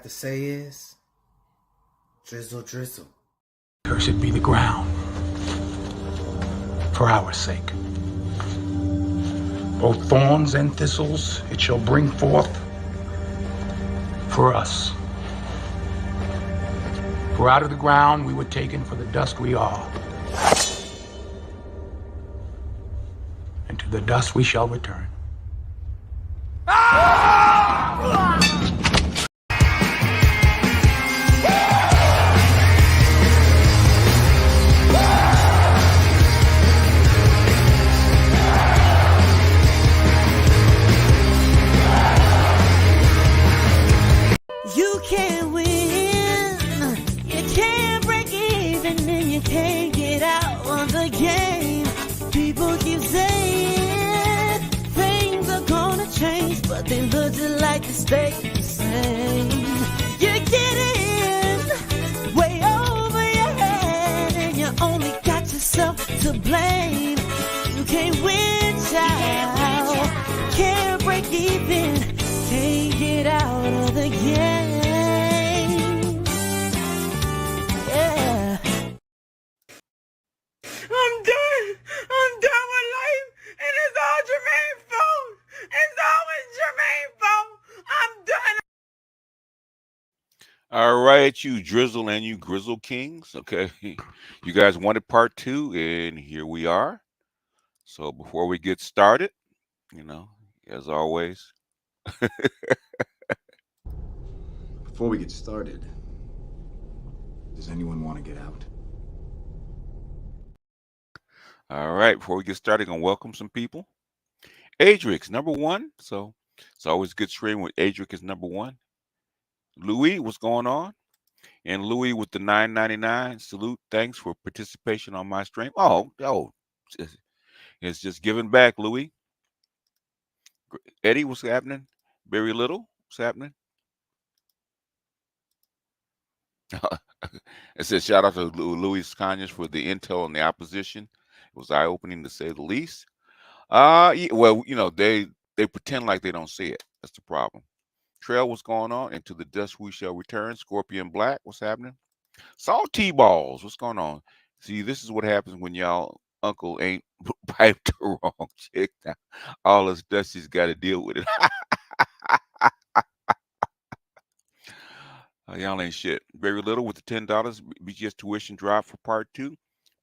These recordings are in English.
to say is, drizzle, drizzle. Cursed be the ground, for our sake. Both thorns and thistles it shall bring forth for us. For out of the ground we were taken, for the dust we are. And to the dust we shall return. You can't win, you can't break even, and you can't get out of the game. People keep saying things are gonna change, but they look just like they stay the same. You're getting way over your head, and you only got yourself to blame. You can't win, child, can't break even, can't get out of the game. Yeah. I'm done with life, and it's all Jermaine's fault. It's always Jermaine's fault. I'm done. All right, you Drizzle and you Grizzle Kings. Okay, you guys wanted part 2, and here we are. So before we get started, as always. Before we get started, does anyone want to get out? All right, before we get started, I'm going to welcome some people. Adrix, number 1. So it's always good stream when Adrix is number 1. Louis, what's going on? And Louis with the $9.99. Salute. Thanks for participation on my stream. Oh, it's just giving back, Louis. Eddie, what's happening? Very little. What's happening? It says shout out to Louis Conyers for the intel on the opposition. It was eye-opening to say the least. Yeah, well, they pretend like they don't see it. That's the problem. Trail, what's going on? And to the dust we shall return. Scorpion Black, what's happening? Salty Balls, what's going on? See, this is what happens when y'all uncle ain't piped the wrong chick. Now, all this Dusty's got to deal with it. Y'all ain't shit. Very little with the $10 BGS tuition drop for part 2.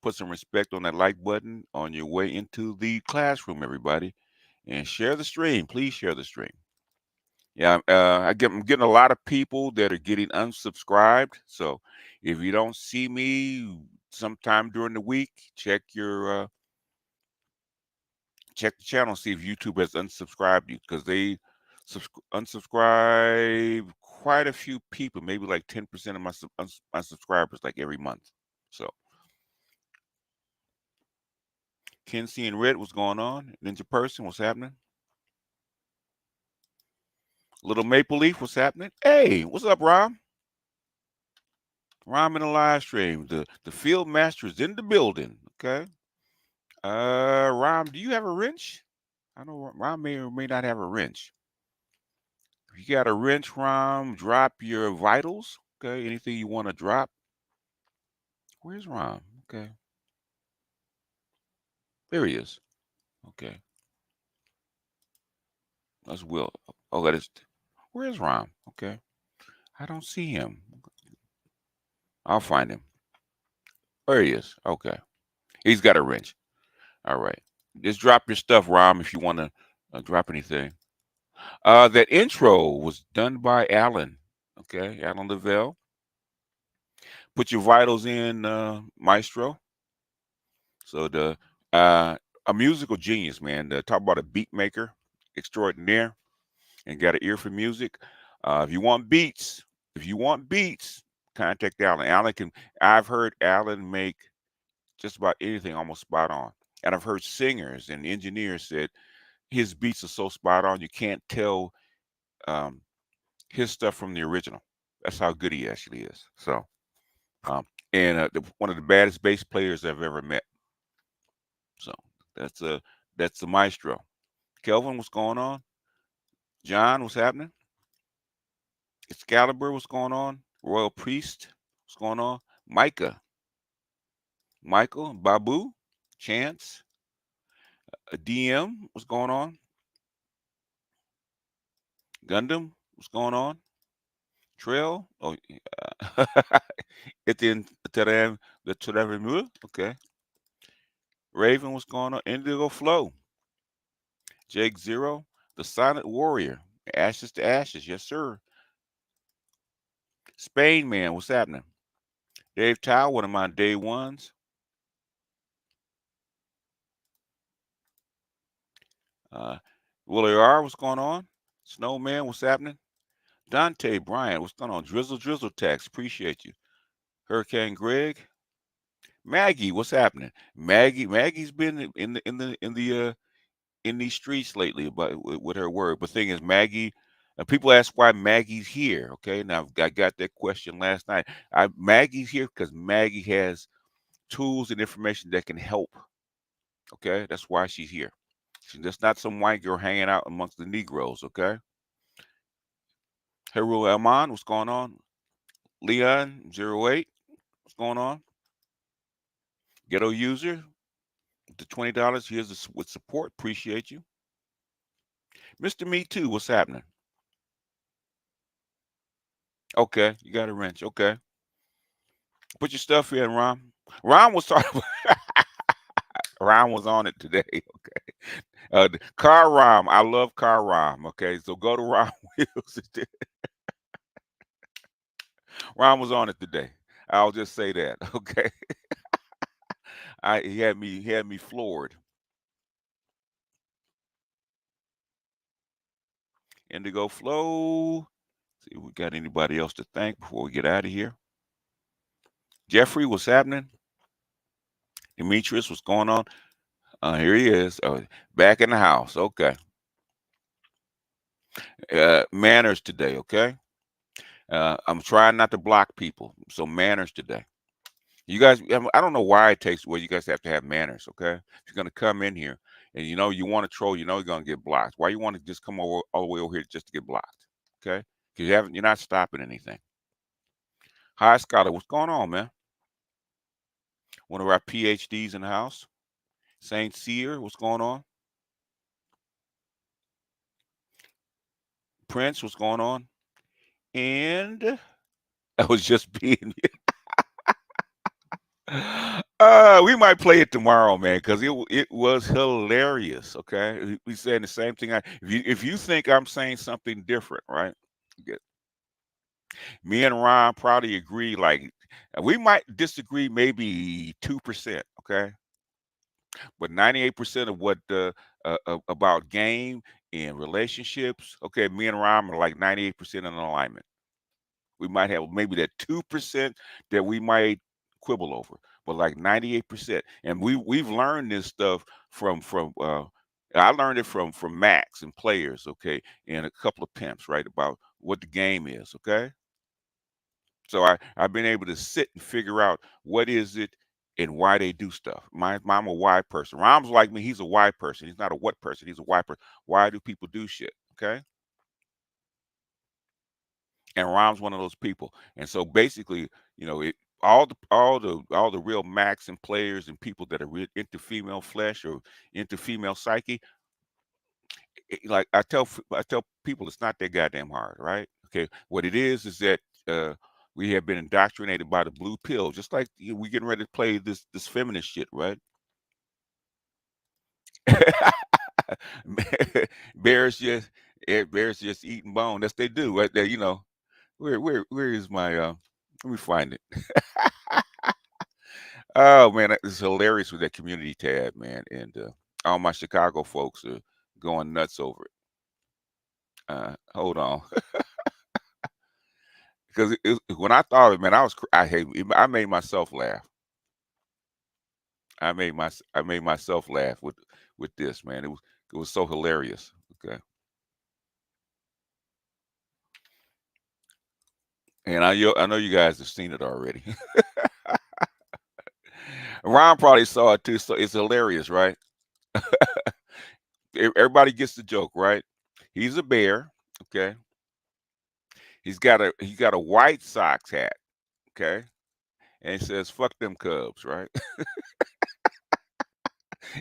Put some respect on that like button on your way into the classroom, everybody, and share the stream. Please share the stream. Yeah, I'm getting a lot of people that are getting unsubscribed. So if you don't see me sometime during the week, check the channel, see if YouTube has unsubscribed you, because they unsubscribe quite a few people, maybe like 10% of my subscribers, like every month. So Kinsey and Red, what's going on? Ninja Person, what's happening? Little Maple Leaf, what's happening? Hey, what's up, Rom? Rom in the live stream. The field master is in the building. Okay. Rom, do you have a wrench? I know Rom may or may not have a wrench. If you got a wrench, Rom, drop your vitals. Okay. Anything you want to drop. Where's Rom? Okay. There he is. Okay. That's Will. Oh, that is. Where's Rom? Okay. I don't see him. I'll find him. There he is. Okay. He's got a wrench. All right. Just drop your stuff, Rom, if you want to drop anything. That intro was done by Alan. Okay. Alan Lavelle. Put your vitals in, Maestro. So a musical genius, man. Talk about a beat maker extraordinaire and got an ear for music. If you want beats, contact Alan. I've heard Alan make just about anything almost spot on. And I've heard singers and engineers said his beats are so spot on, you can't tell his stuff from the original. That's how good he actually is. So, one of the baddest bass players I've ever met. So that's the maestro. Kelvin, what's going on? John, what's happening? Excalibur, what's going on? Royal Priest, what's going on? Micah, Michael, Babu, Chance, DM, what's going on? Gundam, what's going on? Trail, oh, Etienne Terem, the Terem, okay. Raven, what's going on? Indigo Flow, Jake Zero, the Silent Warrior, Ashes to Ashes, yes sir. Spain Man, what's happening? Dave Tao, one of my day ones. Willie R, what's going on? Snowman, what's happening? Dante Bryant, what's going on? Drizzle Tax, appreciate you. Hurricane Greg, Maggie, what's happening? Maggie's been in these streets lately about with her word. But thing is, Maggie, people ask why Maggie's here. Okay, now I got that question last night. Maggie's here because Maggie has tools and information that can help. Okay, that's why she's here. She's just not some white girl hanging out amongst the Negroes. Okay. Heru Elman, what's going on? Leon08, what's going on? Ghetto User, the $20. Here's with support. Appreciate you. Mr. Me Too, what's happening? Okay, you got a wrench. Okay. Put your stuff in, Ron. Ron was talking. Ron was on it today. Okay. Car Rom. I love Car Rom. Okay. So go to Ron Wheels. Ron was on it today. I'll just say that. Okay. He had me floored. Indigo Flow. See if we got anybody else to thank before we get out of here. Jeffrey, what's happening? Demetrius, what's going on? Here he is. Back in the house. Okay. Manners today, okay? I'm trying not to block people. So manners today. You guys, I don't know why it takes you guys have to have manners, okay? If you're gonna come in here and you know you want to troll, you know you're gonna get blocked. Why you want to just come over all the way over here just to get blocked? Okay? Because you're not stopping anything. Hi Scholar, what's going on, man? One of our PhDs in the house. Saint Seer, what's going on? Prince, what's going on? And I was just being we might play it tomorrow, man, because it was hilarious. Okay, we saying the same thing. If you think I'm saying something different, right? Good. Me and Ron probably agree. Like we might disagree maybe 2%. Okay, but 98% of what about game and relationships. Okay, me and Ron are like 98% in alignment. We might have maybe that 2% that we might quibble over, but like 98%. And we've learned this stuff from I learned it from Max and players, okay, and a couple of pimps, right, about what the game is, okay. So I've been able to sit and figure out what is it and why they do stuff. I'm a why person. Rom's like me, he's a why person. He's not a what person, he's a why person. Why do people do shit? Okay. And Rom's one of those people. And so basically, you know, all the real Max and players and people that are into female flesh or into female psyche, like I tell people, it's not that goddamn hard, right? Okay, what it is that we have been indoctrinated by the blue pill, just like we getting ready to play this feminist shit, right? bears just bears just eating bone. That's they do right there. You know, where is my let me find it. Oh man, it's hilarious with that community tab, man, and all my Chicago folks are going nuts over it. Hold on, because when I thought of it, man, I made myself laugh. I made myself laugh with this, man. It was so hilarious. Okay, and I know you guys have seen it already. Ron probably saw it too, so it's hilarious, right? Everybody gets the joke, right? He's a bear, okay? He's got a White Sox hat, okay, and it says "fuck them Cubs," right?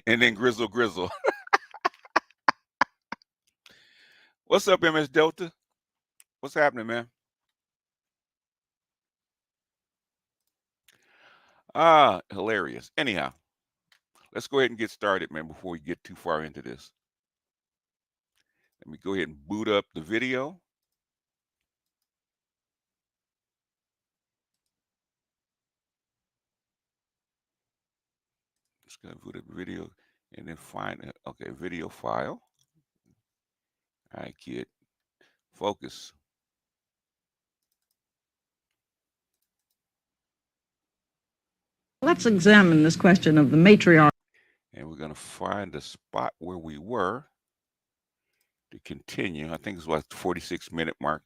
And then Grizzle Grizzle. What's up, MS Delta? What's happening, man? Hilarious. Anyhow, let's go ahead and get started, man, before we get too far into this. Let me go ahead and boot up the video. Just gonna boot up the video and then find it. Okay, video file. All right, kid. Focus. Let's examine this question of the matriarch. And we're gonna find the spot where we were to continue. I think it's like the 46-minute mark.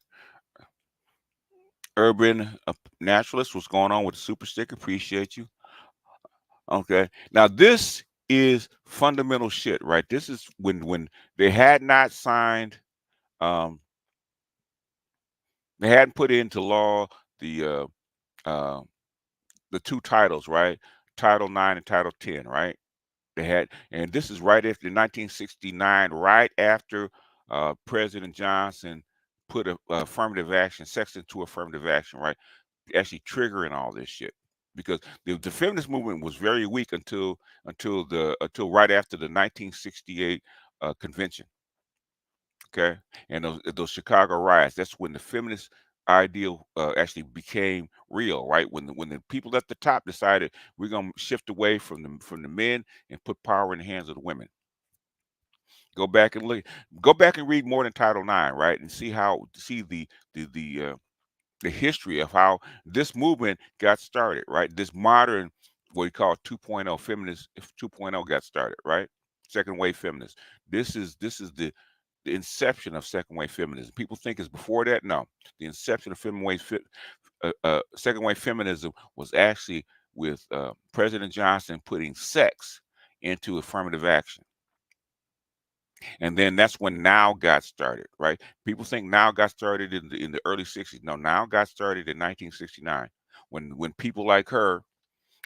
Urban Naturalist, what's going on with the super sticker? Appreciate you. Okay, now this is fundamental shit, right? This is when they had not signed, they hadn't put into law the two titles, right? Title 9 and Title 10, right? They had, and this is right after 1969, right after President Johnson put a affirmative action, Section 2 affirmative action, right? Actually triggering all this shit. Because the feminist movement was very weak until right after the 1968 convention. Okay, and those Chicago riots. That's when the feminist ideal actually became real, right? When the people at the top decided we're gonna shift away from the men and put power in the hands of the women. Go back and read more than Title 9, right? And see the history of how this movement got started, right? This modern, what we call 2.0 feminist, 2.0 got started, right? Second wave feminist. This is the inception of second wave feminism. People think it's before that. No, the inception of second wave feminism was actually with President Johnson putting sex into affirmative action. And then that's when Now got started, right? People think Now got started in the early 60s. No, Now got started in 1969 when people like her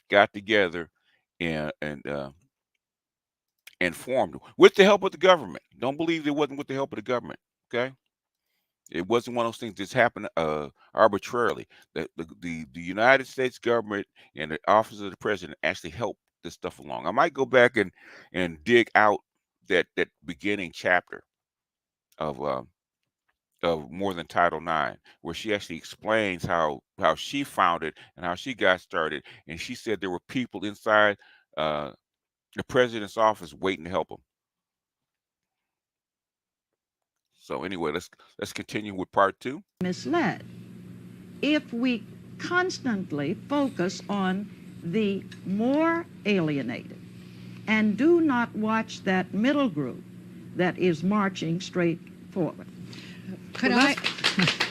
got together and formed with the help of the government. Don't believe it wasn't with the help of the government, okay? It wasn't one of those things that just happened arbitrarily. The United States government and the office of the president actually helped this stuff along. I might go back and dig out that beginning chapter of More Than Title 9, where she actually explains how she found it and how she got started. And she said there were people inside the president's office waiting to help them. So anyway, let's continue with part 2. Misled. If we constantly focus on the more alienated and do not watch that middle group that is marching straight forward. Could Well,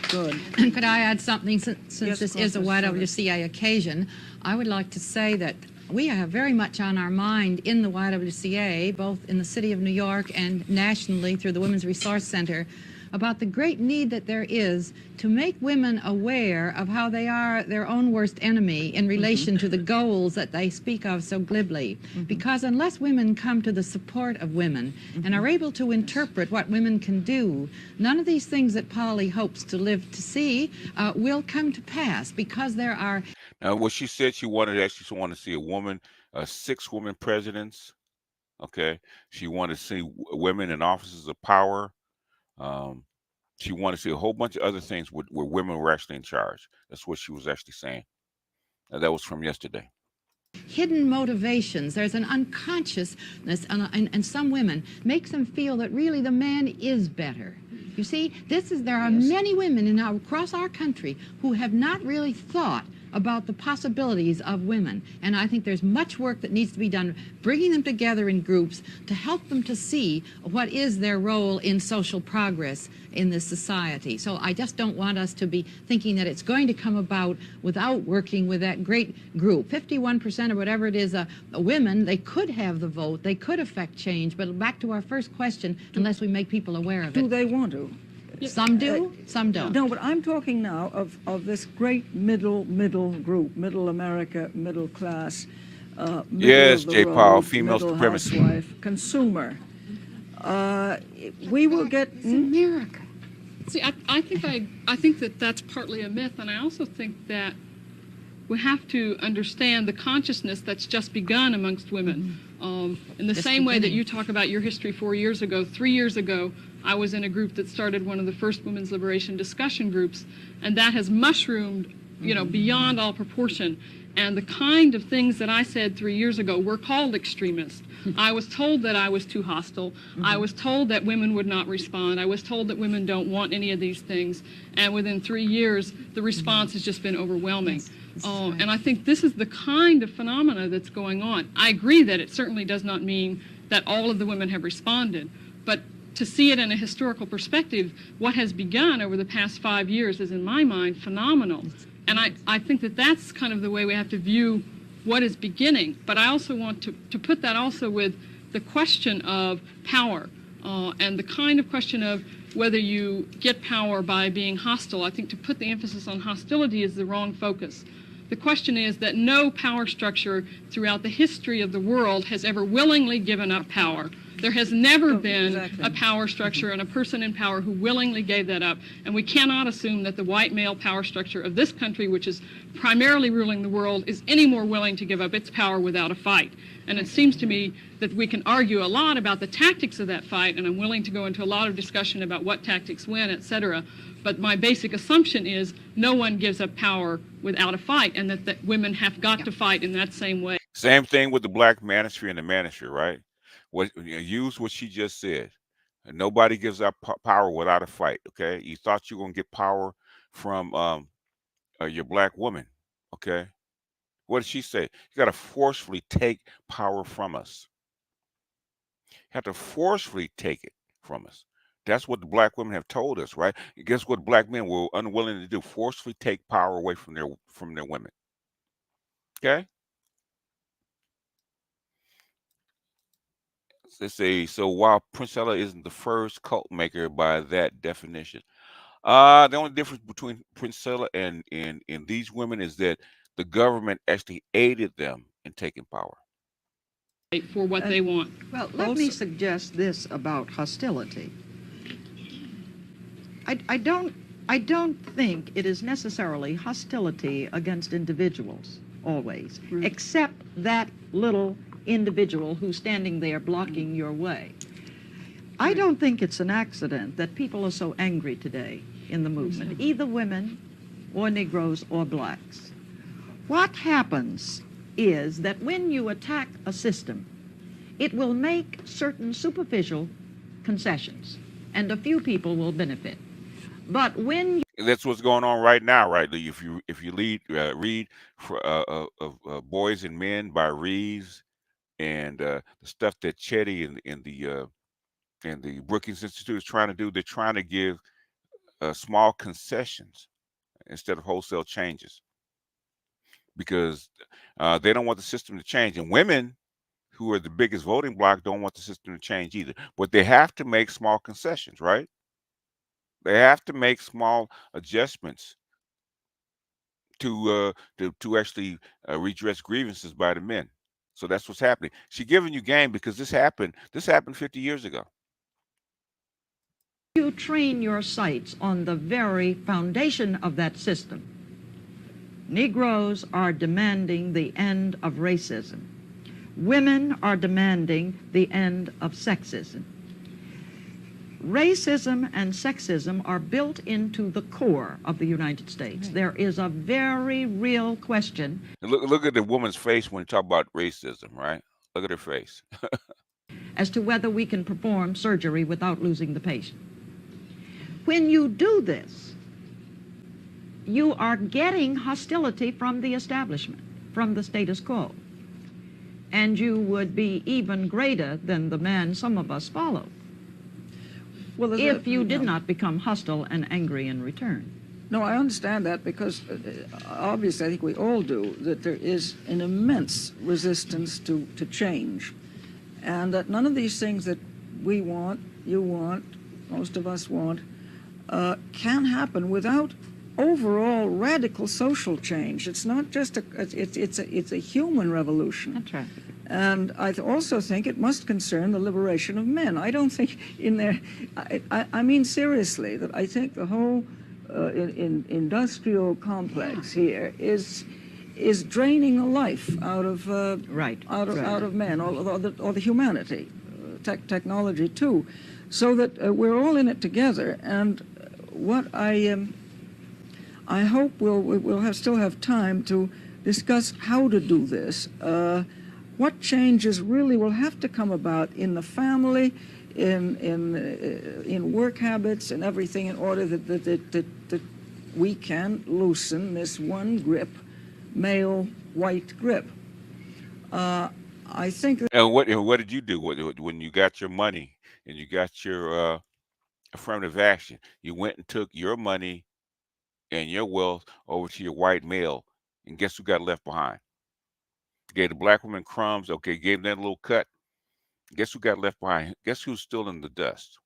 Good. Could I add something since Yes, this is a YWCA occasion? I would like to say that we have very much on our mind in the YWCA, both in the city of New York and nationally through the Women's Resource Center, about the great need that there is to make women aware of how they are their own worst enemy in relation to the goals that they speak of so glibly. Because unless women come to the support of women and are able to interpret what women can do, none of these things that Polly hopes to live to see will come to pass, because there are... Now, what she said, she wanted to see a woman, 6 women presidents. Okay, she wanted to see women in offices of power. She wanted to see a whole bunch of other things where women were actually in charge. That's what she was actually saying. That was from yesterday. Hidden motivations. There's an unconsciousness in some women, makes them feel that really the man is better. You see, there are many women across our country who have not really thought about the possibilities of women. And I think there's much work that needs to be done, bringing them together in groups to help them to see what is their role in social progress in this society. So I just don't want us to be thinking that it's going to come about without working with that great group. 51% or whatever it is, women, they could have the vote, they could affect change, but back to our first question, unless we make people aware of it. Do they want to? Some do, some don't. No, but I'm talking now of this great middle group, middle America, middle class, middle Yes, of the J. road, Paul, female middle supremacy. housewife, consumer. We will get. It's America. See, I think that that's partly a myth, and I also think that we have to understand the consciousness that's just begun amongst women. In the same way that you talk about your history 4 years ago, 3 years ago, I was in a group that started one of the first women's liberation discussion groups, and that has mushroomed, beyond all proportion. And the kind of things that I said 3 years ago were called extremist. I was told that I was too hostile. I was told that women would not respond. I was told that women don't want any of these things. And within 3 years, the response has just been overwhelming. And I think this is the kind of phenomena that's going on. I agree that it certainly does not mean that all of the women have responded. But to see it in a historical perspective, what has begun over the past 5 years is, in my mind, phenomenal. And I think that that's kind of the way we have to view what is beginning. But I also want to put that also with the question of power and the kind of question of whether you get power by being hostile. I think to put the emphasis on hostility is the wrong focus. The question is that no power structure throughout the history of the world has ever willingly given up power. There has never been a power structure and a person in power who willingly gave that up. And we cannot assume that the white male power structure of this country, which is primarily ruling the world, is any more willing to give up its power without a fight. And it seems to me that we can argue a lot about the tactics of that fight, and I'm willing to go into a lot of discussion about what tactics win, etc. But my basic assumption is no one gives up power without a fight, and that women have got to fight in that same way. Same thing with the black manosphere and the manosphere, right? Use what she just said. Nobody gives up power without a fight. Okay, you thought you were gonna get power from your black woman. Okay, what did she say? You got to forcefully take power from us. You have to forcefully take it from us. That's what the black women have told us, right? Guess what black men were unwilling to do? Forcefully take power away from their women. Okay. They say, so while Princella isn't the first cult maker by that definition, the only difference between Princella and these women is that the government actually aided them in taking power For what they want. Well, let me suggest this about hostility. I don't think it is necessarily hostility against individuals always, except that little individual who's standing there blocking your way. I don't think it's an accident that people are so angry today in the movement, either women or Negroes or blacks. What happens is that when you attack a system, it will make certain superficial concessions, and a few people will benefit. But when that's what's going on right now, right? If you read Boys and Men by Reeves and the stuff that Chetty and the Brookings Institute is trying to do, they're trying to give small concessions instead of wholesale changes because they don't want the system to change. And women, who are the biggest voting bloc, don't want the system to change either. But they have to make small concessions, right? They have to make small adjustments to actually redress grievances by the men. So that's what's happening. She's giving you game because this happened 50 years ago. you train your sights on the very foundation of that system, Negroes are demanding the end of racism. Women are demanding the end of sexism. Racism and sexism are built into the core of the United States. Right. There is a very real question. Look at the woman's face when you talk about racism, right? Look at her face. As to whether we can perform surgery without losing the patient. When you do this, you are getting hostility from the establishment, from the status quo. And you would be even greater than the man some of us follow. Well, if you did not become hostile and angry in return. No, I understand that because obviously I think we all do, that there is an immense resistance to change. And that none of these things that we want, you want, most of us want, can happen without overall radical social change. It's not just it's a human revolution. That's right. And I also think it must concern the liberation of men. I don't think in there, I mean seriously, that I think the whole industrial complex here is draining the life out of out of men, or the humanity, technology too, so that we're all in it together. And what I hope we'll still have time to discuss how to do this. What changes really will have to come about in the family, in work habits and everything, in order that we can loosen this one grip, male white grip. I think. And what did you do when you got your money and you got your affirmative action? You went and took your money and your wealth over to your white male, and guess who got left behind? Gave the black woman crumbs. Okay, gave them that little cut. Guess who got left behind? Guess who's still in the dust?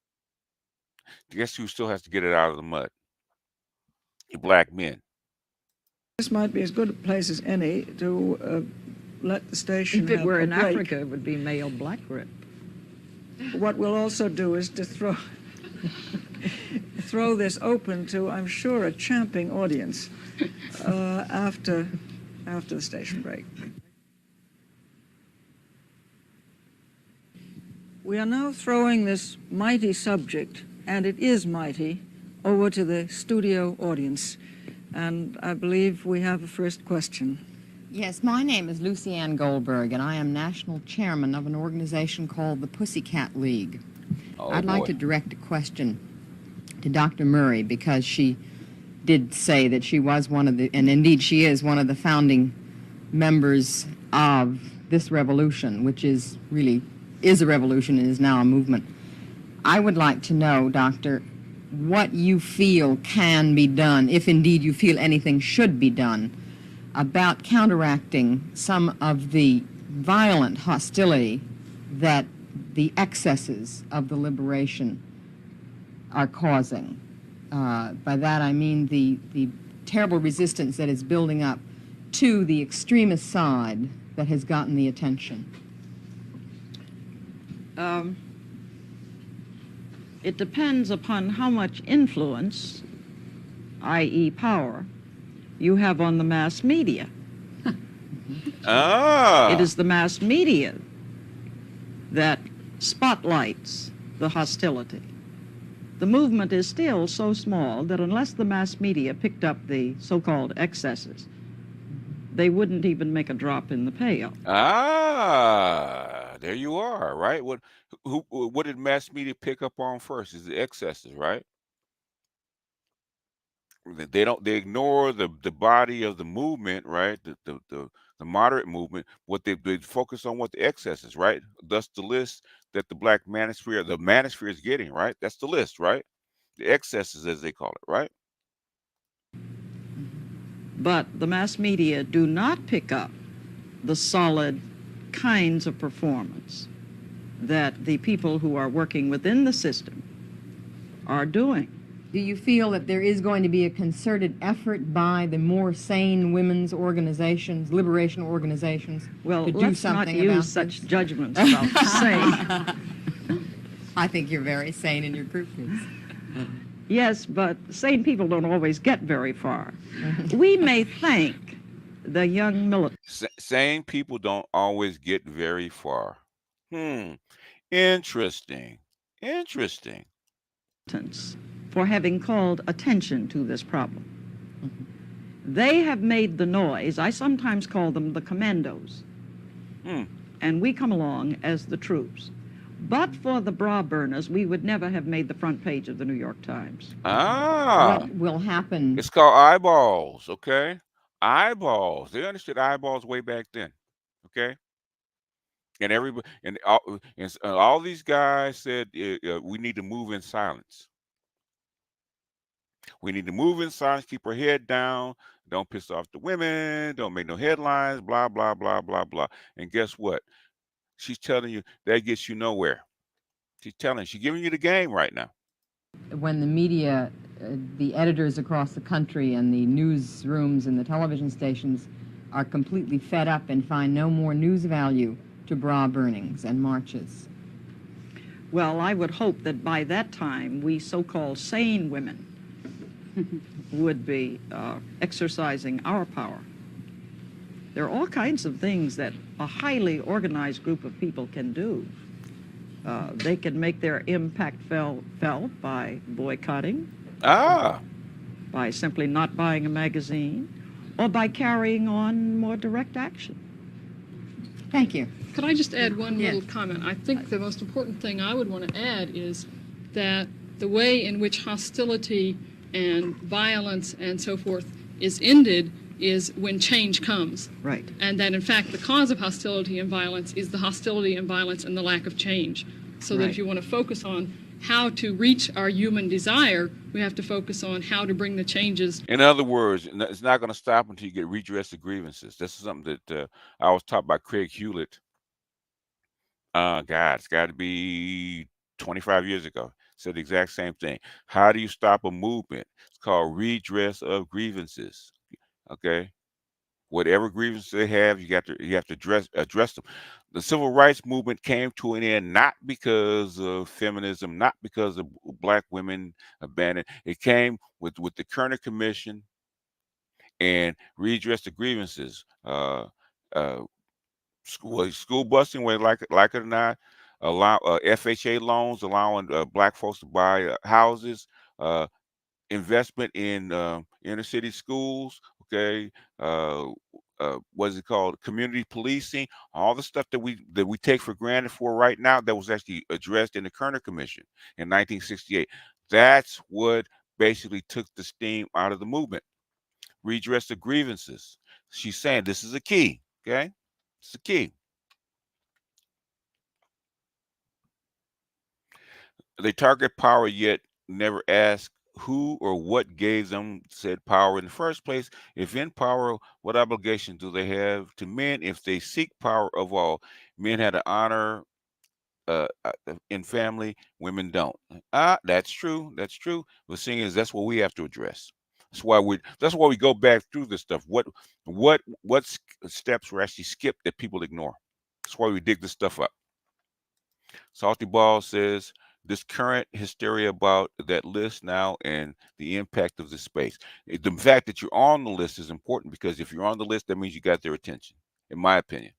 Guess who still has to get it out of the mud? The black men. This might be as good a place as any to let the station. If it were in break. Africa, it would be male black grip. What we'll also do is to throw this open to, I'm sure, a champing audience after the station break. We are now throwing this mighty subject, and it is mighty, over to the studio audience. And I believe we have a first question. Yes, my name is Lucy Ann Goldberg, and I am national chairman of an organization called the Pussycat League. Oh, I'd like to direct a question to Dr. Murray, because she did say that she was one of the, and indeed she is one of the founding members of this revolution, which is really is a revolution and is now a movement. I would like to know, Doctor, what you feel can be done, if indeed you feel anything should be done, about counteracting some of the violent hostility that the excesses of the liberation are causing. By that I mean the terrible resistance that is building up to the extremist side that has gotten the attention. It depends upon how much influence, i.e. power, you have on the mass media. It is the mass media that spotlights the hostility. The movement is still so small that unless the mass media picked up the so-called excesses, they wouldn't even make a drop in the pail. There you are, right? What did mass media pick up on first? Is the excesses, right? They ignore the body of the movement, right? The moderate movement. What they focus on what the excesses, right? Thus the list that the black manosphere, the manosphere is getting, right? That's the list, right? The excesses, as they call it, right? But the mass media do not pick up the solid kinds of performance that the people who are working within the system are doing. Do you feel that there is going to be a concerted effort by the more sane women's organizations, liberation organizations, well, to do let's something not about use such this? judgments about sane. I think you're very sane in your group is. Yes, but sane people don't always get very far. We may thank the young militants. Sane people don't always get very far. Interesting. Interesting. For having called attention to this problem. They have made the noise. I sometimes call them the commandos. And we come along as the troops. But for the bra burners, we would never have made the front page of the New York Times. What will happen? It's called eyeballs, okay? Eyeballs. They understood eyeballs way back then, okay? And everybody, and all these guys said we need to move in silence. We need to move in silence, keep our head down, don't piss off the women, don't make no headlines, blah, blah, blah, blah, blah. And guess what? She's telling you that gets you nowhere. She's giving you the game right now. When the media the editors across the country and the newsrooms and the television stations are completely fed up and find no more news value to bra burnings and marches. Well, I would hope that by that time, we so-called sane women would be exercising our power. There are all kinds of things that a highly organized group of people can do. They can make their impact felt by boycotting, by simply not buying a magazine, or by carrying on more direct action. Thank you. Could I just add one little comment? I think the most important thing I would want to add is that the way in which hostility and violence and so forth is ended is when change comes. Right. And that, in fact, the cause of hostility and violence is the hostility and violence and the lack of change. So that if you want to focus on how to reach our human desire, we have to focus on how to bring the changes. In other words, it's not going to stop until you get redress of grievances. This is something that I was taught by Craig Hewlett. God, it's got to be 25 years ago. Said the exact same thing. How do you stop a movement? It's called redress of grievances. Okay, whatever grievances they have, you have to address them. The civil rights movement came to an end not because of feminism, not because of black women abandoned. It came with the Kerner Commission and redress the grievances. School busing, where like it or not, allow FHA loans, allowing black folks to buy houses, investment in inner city schools. Okay, what is it called? Community policing. All the stuff that we take for granted for right now, that was actually addressed in the Kerner Commission in 1968. That's what basically took the steam out of the movement. Redress the grievances. She's saying this is a key. Okay, it's the key. They target power, yet never ask who or what gave them said power in the first place. If in power, what obligation do they have to men? If they seek power of all, men had to honor in family, women don't. That's true. That's true. The thing is, that's what we have to address. That's why we go back through this stuff. What steps were actually skipped that people ignore? That's why we dig this stuff up. Salty Ball says, this current hysteria about that list now and the impact of the space. The fact that you're on the list is important, because if you're on the list, that means you got their attention, in my opinion.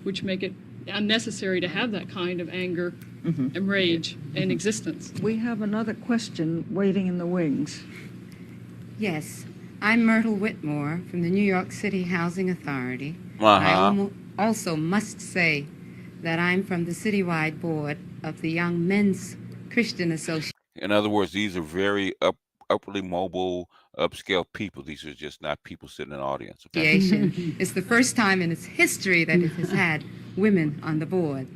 Which make it unnecessary to have that kind of anger and rage in existence. We have another question waiting in the wings. Yes, I'm Myrtle Whitmore from the New York City Housing Authority. Uh-huh. I also must say that I'm from the citywide board of the Young Men's Christian Association. In other words, these are very upwardly mobile, upscale people. These are just not people sitting in the audience. Okay? It's the first time in its history that it has had women on the board.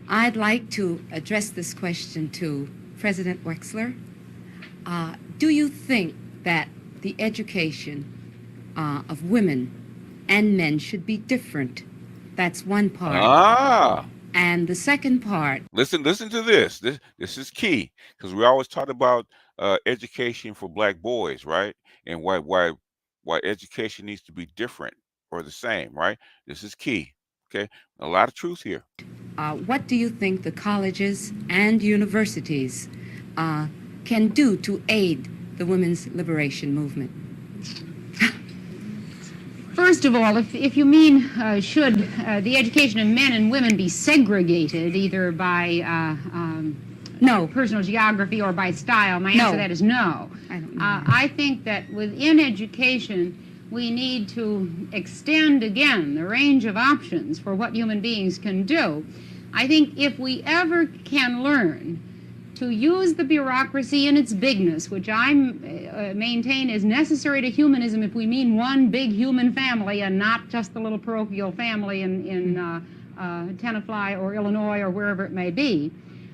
I'd like to address this question to President Wexler. Do you think that the education of women and men should be different? That's one part. And the second part. Listen to this. This is key, because we always talk about education for black boys, right? And why education needs to be different or the same, right? This is key. Okay, a lot of truth here. What do you think the colleges and universities can do to aid the women's liberation movement? First of all, if you mean should the education of men and women be segregated either by no personal geography or by style, my answer to that is no. I think that within education we need to extend again the range of options for what human beings can do. I think if we ever can learn to use the bureaucracy in its bigness, which I maintain is necessary to humanism if we mean one big human family and not just the little parochial family in Tenafly or Illinois or wherever it may be,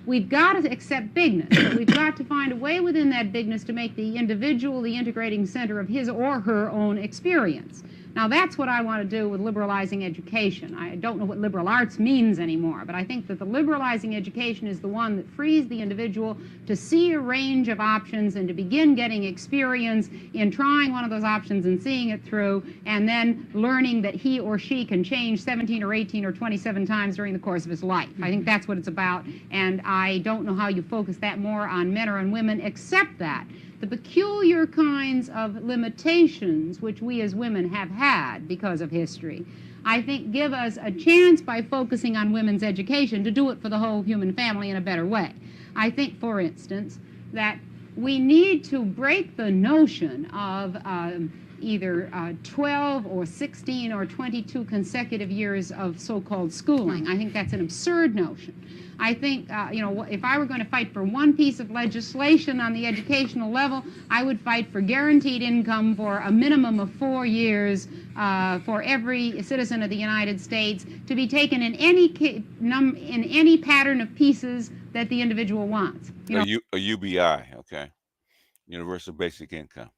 we've got to accept bigness. But we've got to find a way within that bigness to make the individual the integrating center of his or her own experience. Now, that's what I want to do with liberalizing education. I don't know what liberal arts means anymore, but I think that the liberalizing education is the one that frees the individual to see a range of options and to begin getting experience in trying one of those options and seeing it through, and then learning that he or she can change 17 or 18 or 27 times during the course of his life. I think that's what it's about, and I don't know how you focus that more on men or on women, except that the peculiar kinds of limitations which we as women have had because of history, I think give us a chance by focusing on women's education to do it for the whole human family in a better way. I think, for instance, that we need to break the notion of either 12 or 16 or 22 consecutive years of so-called schooling. I think that's an absurd notion. I think, you know, if I were going to fight for one piece of legislation on the educational level, I would fight for guaranteed income for a minimum of 4 years for every citizen of the United States to be taken in any pattern of pieces that the individual wants. You know, A UBI, okay, universal basic income.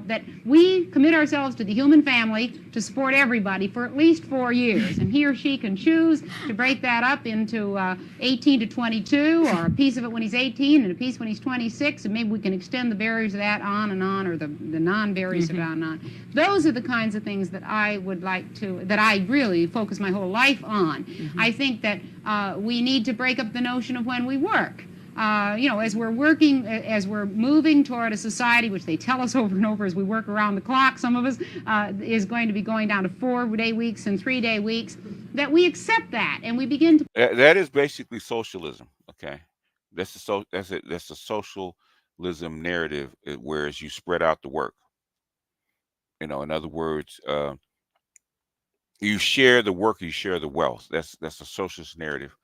That we commit ourselves to the human family to support everybody for at least 4 years, and he or she can choose to break that up into 18 to 22, or a piece of it when he's 18 and a piece when he's 26, and maybe we can extend the barriers of that on and on, or the non-barriers of that on and on. Those are the kinds of things that I would like to, that I really focus my whole life on. I think that we need to break up the notion of when we work. You know, as we're working, as we're moving toward a society, which they tell us over and over as we work around the clock, some of us, is going to be going down to 4-day weeks and 3-day weeks, that we accept that and we begin to... That is basically socialism, okay? That's the socialism narrative, whereas you spread out the work. You know, in other words, you share the work, you share the wealth. That's a socialist narrative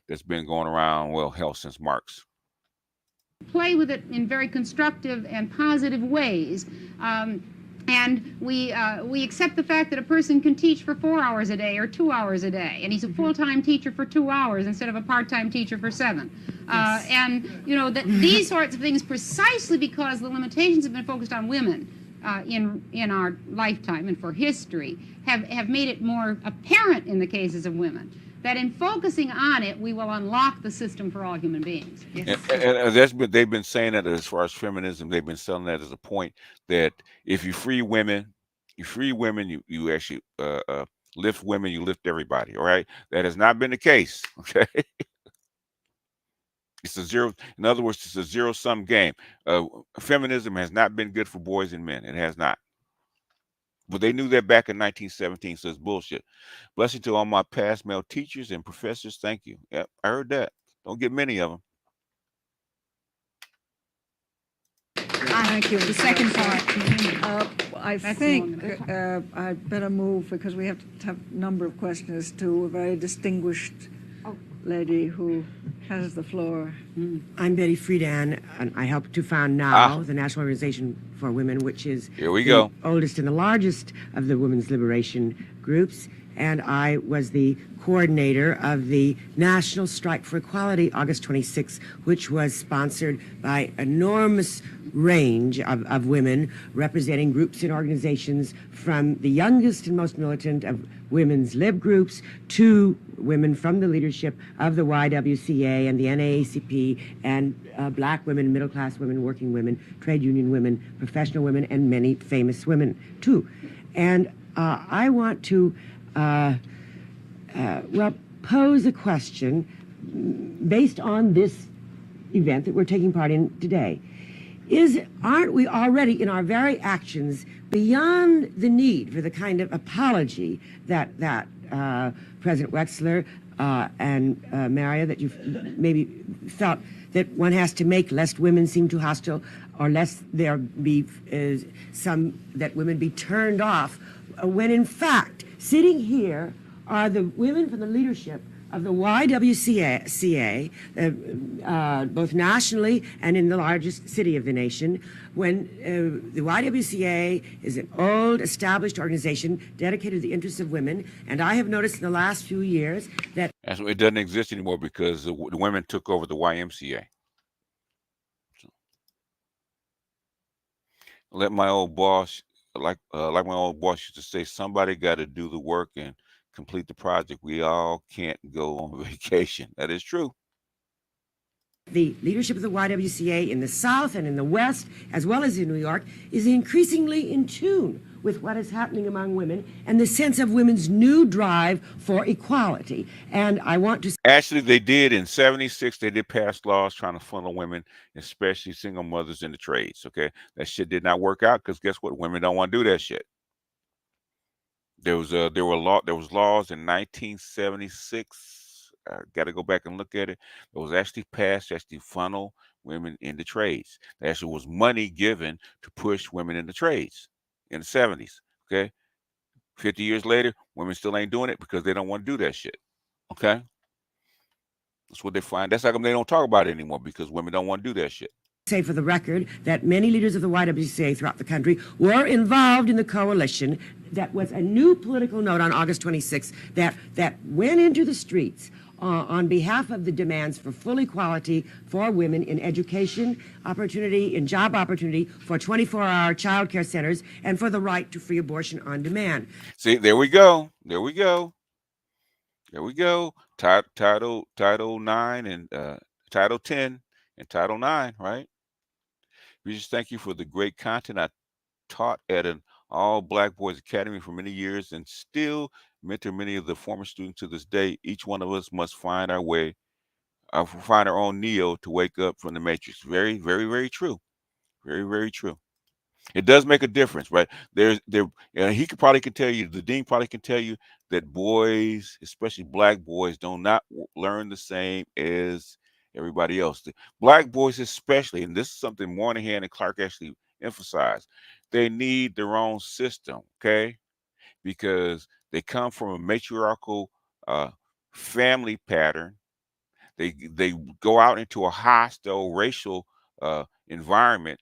that's been going around, well, hell, since Marx. Play with it in very constructive and positive ways. And we accept the fact that a person can teach for 4 hours a day or 2 hours a day, and he's a full-time teacher for 2 hours instead of a part-time teacher for 7. Yes. And, you know, that these sorts of things, precisely because the limitations have been focused on women in our lifetime and for history, have made it more apparent in the cases of women that in focusing on it, we will unlock the system for all human beings. Yes. And they've been saying that as far as feminism, they've been selling that as a point that if you free women, you actually lift women, you lift everybody, all right? That has not been the case, okay? It's a zero, in other words, it's a zero-sum game. Feminism has not been good for boys and men. It has not. But they knew that back in 1917, so it's bullshit. Blessing to all my past male teachers and professors. Thank you. Yep, I heard that. Don't get many of them. Thank you. The second part. I think I'd better move because we have to have a number of questions to a very distinguished lady who has the floor. I'm Betty Friedan, and I help to found NOW, the National Organization for Women, which is the oldest and the largest of the women's liberation groups. And I was the coordinator of the National Strike for Equality, August 26, which was sponsored by enormous range of women representing groups and organizations from the youngest and most militant of women's lib groups to women from the leadership of the YWCA and the NAACP and black women, middle-class women, working women, trade union women, professional women, and many famous women, too. And I want to pose a question based on this event that we're taking part in today. Aren't we already in our very actions beyond the need for the kind of apology that President Wexler and Maria, that you've maybe felt that one has to make lest women seem too hostile, or lest there be that women be turned off, when in fact sitting here are the women from the leadership of the YWCA, both nationally and in the largest city of the nation, when the YWCA is an old, established organization dedicated to the interests of women. And I have noticed in the last few years that... It doesn't exist anymore because the women took over the YMCA. So, let my old boss like my old boss used to say, somebody got to do the work and complete the project. We all can't go on vacation. That is true. The leadership of the YWCA in the South and in the West, as well as in New York, is increasingly in tune with what is happening among women and the sense of women's new drive for equality. And I want to... Actually, they did in '76. They did pass laws trying to funnel women, especially single mothers, into trades. Okay, that shit did not work out because guess what? Women don't want to do that shit. There was laws in 1976. Got to go back and look at it. It was actually passed to actually funnel women into trades. There actually was money given to push women into trades in the '70s. Okay, 50 years later, women still ain't doing it because they don't want to do that shit. Okay, that's what they find. That's how come they don't talk about it anymore, because women don't want to do that shit. Say for the record that many leaders of the YWCA throughout the country were involved in the coalition that was a new political note on August 26th that went into the streets on behalf of the demands for full equality for women in education opportunity, in job opportunity, for 24-hour child care centers, and for the right to free abortion on demand. See, there we go. There we go. There we go. Title 9 and Title 10 and Title 9, right? We just thank you for the great content. I taught at an all-Black Boys Academy for many years and still mentor many of the former students to this day. Each one of us must find our way, find our own Neo to wake up from the Matrix. Very, very, very true. Very, very true. It does make a difference, right? He probably can tell you, the dean probably can tell you that boys, especially Black boys, do not learn the same as everybody else. The Black boys especially, and this is something Moynihan and Clark actually emphasized, they need their own system, okay? Because they come from a matriarchal family pattern. They go out into a hostile racial environment,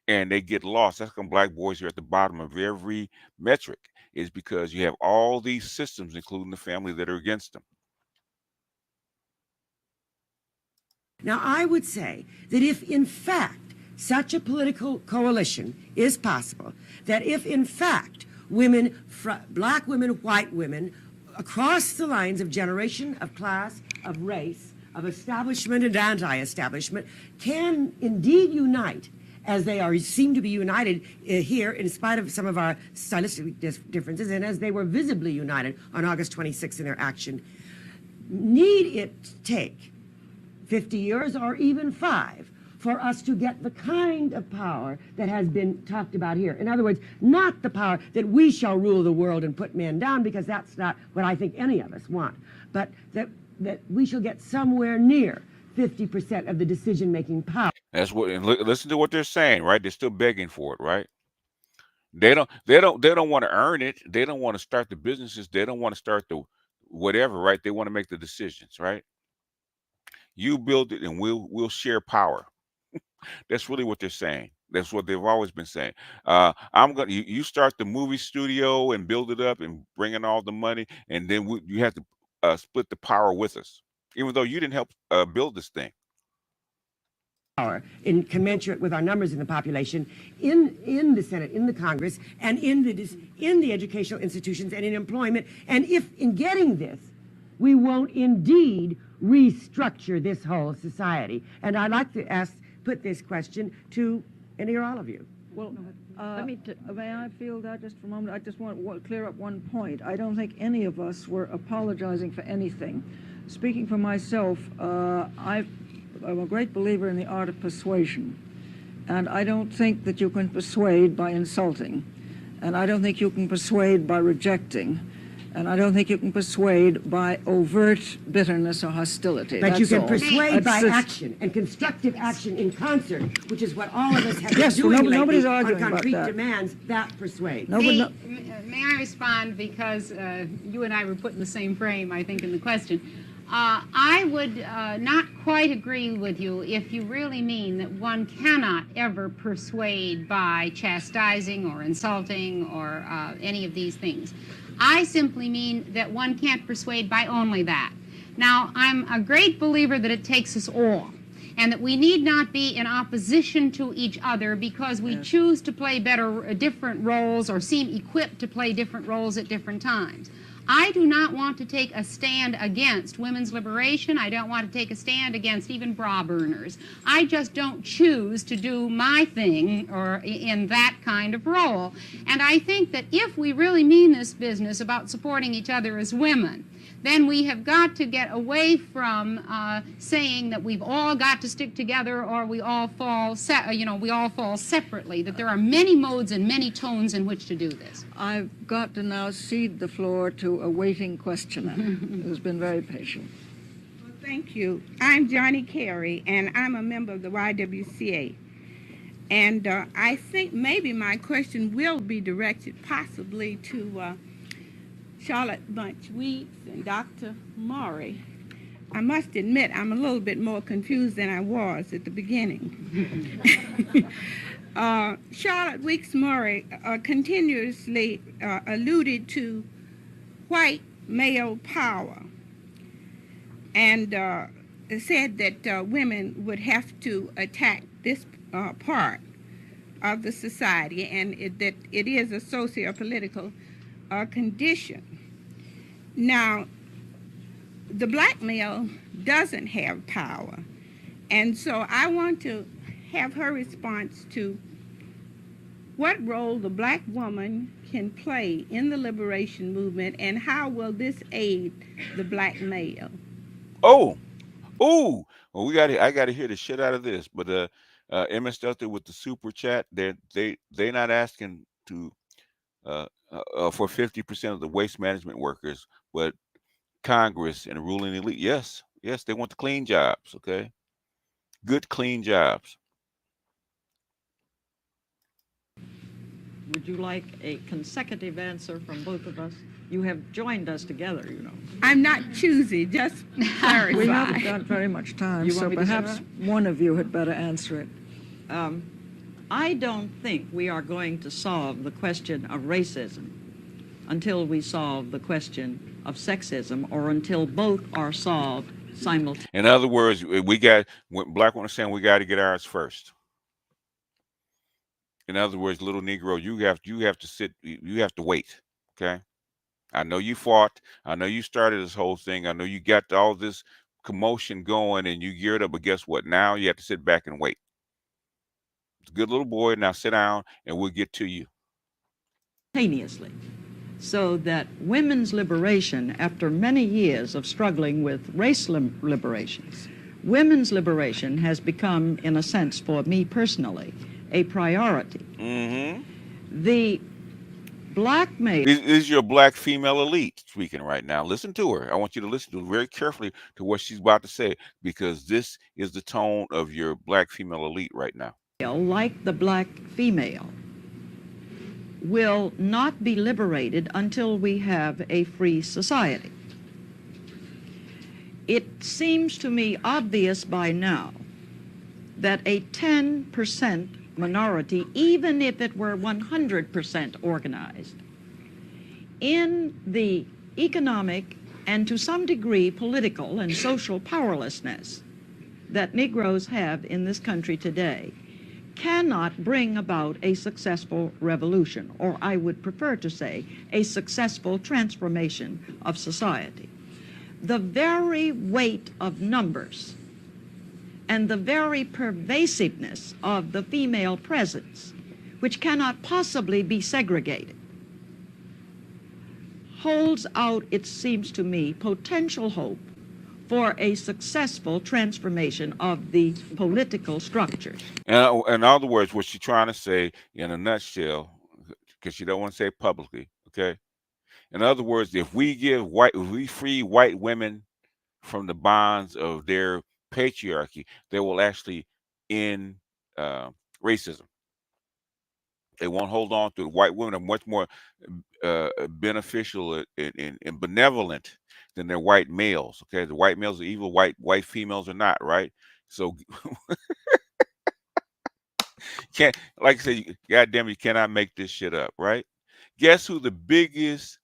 and they get lost. That's when Black boys are at the bottom of every metric, is because you have all these systems, including the family, that are against them. Now, I would say that if, in fact, such a political coalition is possible, that if, in fact, women, Black women, white women, across the lines of generation, of class, of race, of establishment and anti-establishment, can indeed unite, as they seem to be united here, in spite of some of our stylistic differences, and as they were visibly united on August 26th in their action, need it take 50 years or even 5 for us to get the kind of power that has been talked about here. In other words, not the power that we shall rule the world and put men down, because that's not what I think any of us want, but that we shall get somewhere near 50% of the decision-making power. That's what, and listen to what they're saying, right? They're still begging for it, right? They don't want to earn it. They don't want to start the businesses. They don't want to start the whatever, right? They want to make the decisions, right? You build it and we'll share power. That's really what they're saying. That's what they've always been saying. You start the movie studio and build it up and bring in all the money, and then you have to split the power with us, even though you didn't help build this thing. Power in commensurate with our numbers in the population, in the Senate, in the Congress, and in the educational institutions and in employment. And if in getting this, we won't indeed restructure this whole society. And I'd like to put this question to any or all of you. Well, may I field that just for a moment? I just want to clear up one point. I don't think any of us were apologizing for anything. Speaking for myself, I'm a great believer in the art of persuasion. And I don't think that you can persuade by insulting. And I don't think you can persuade by rejecting. And I don't think you can persuade by overt bitterness or hostility. But you can persuade by action and constructive action in concert, which is what all of us have been doing lately on concrete demands. That persuades. May I respond, because you and I were put in the same frame, I think, in the question. I would not quite agree with you if you really mean that one cannot ever persuade by chastising or insulting or any of these things. I simply mean that one can't persuade by only that. Now, I'm a great believer that it takes us all. and that we need not be in opposition to each other because we choose to play different roles or seem equipped to play different roles at different times. I do not want to take a stand against women's liberation. I don't want to take a stand against even bra burners. I just don't choose to do my thing or in that kind of role. And I think that if we really mean this business about supporting each other as women, then we have got to get away from saying that we've all got to stick together or we all fall separately, that there are many modes and many tones in which to do this. I've got to now cede the floor to a waiting questioner who's been very patient. Well, thank you. I'm Johnny Carey, and I'm a member of the YWCA. And I think maybe my question will be directed possibly to Charlotte Bunch Weeks and Dr. Maury. I must admit I'm a little bit more confused than I was at the beginning. Charlotte Weeks Maury continuously alluded to white male power and said that women would have to attack this part of the society and that it is a socio-political condition. Now, the black male doesn't have power, and so I want to have her response to what role the black woman can play in the liberation movement and how will this aid the black male. Oh, well, I got to hear the shit out of this. But MS Delta with the super chat, they're not asking to for 50% of the waste management workers, but Congress and the ruling elite. Yes, they want the clean jobs. Okay, good clean jobs. Would you like a consecutive answer from both of us? You have joined us together, you know. I'm not choosy, just clarify. We haven't got very much time, so perhaps one of you had better answer it. I don't think we are going to solve the question of racism until we solve the question of sexism or until both are solved simultaneously. In other words, when black women are saying we got to get ours first. In other words, little Negro, you have to sit, you have to wait. Okay. I know you fought. I know you started this whole thing. I know you got all this commotion going and you geared up, but guess what? Now you have to sit back and wait. It's a good little boy. Now sit down and we'll get to you. Simultaneously, so that women's liberation, after many years of struggling with race liberations, women's liberation has become, in a sense, for me personally, a priority. Mm-hmm. The black male is your black female elite speaking right now. Listen to her. I want you to listen to very carefully to what she's about to say, because this is the tone of your black female elite right now. Like the black female, will not be liberated until we have a free society. It seems to me obvious by now that a 10% minority, even if it were 100% organized, in the economic and to some degree political and social powerlessness that Negroes have in this country today, cannot bring about a successful revolution, or I would prefer to say a successful transformation of society. The very weight of numbers and the very pervasiveness of the female presence, which cannot possibly be segregated, holds out, it seems to me, potential hope for a successful transformation of the political structures. In other words, what she's trying to say in a nutshell, because she don't want to say it publicly, okay? In other words, if we free white women from the bonds of their patriarchy, they will actually end racism. They won't hold on to white women are much more beneficial and benevolent than their white males. Okay, the white males are evil, white females are not, right? So can't, like I said, goddamn, you cannot make this shit up, right? Guess who the biggest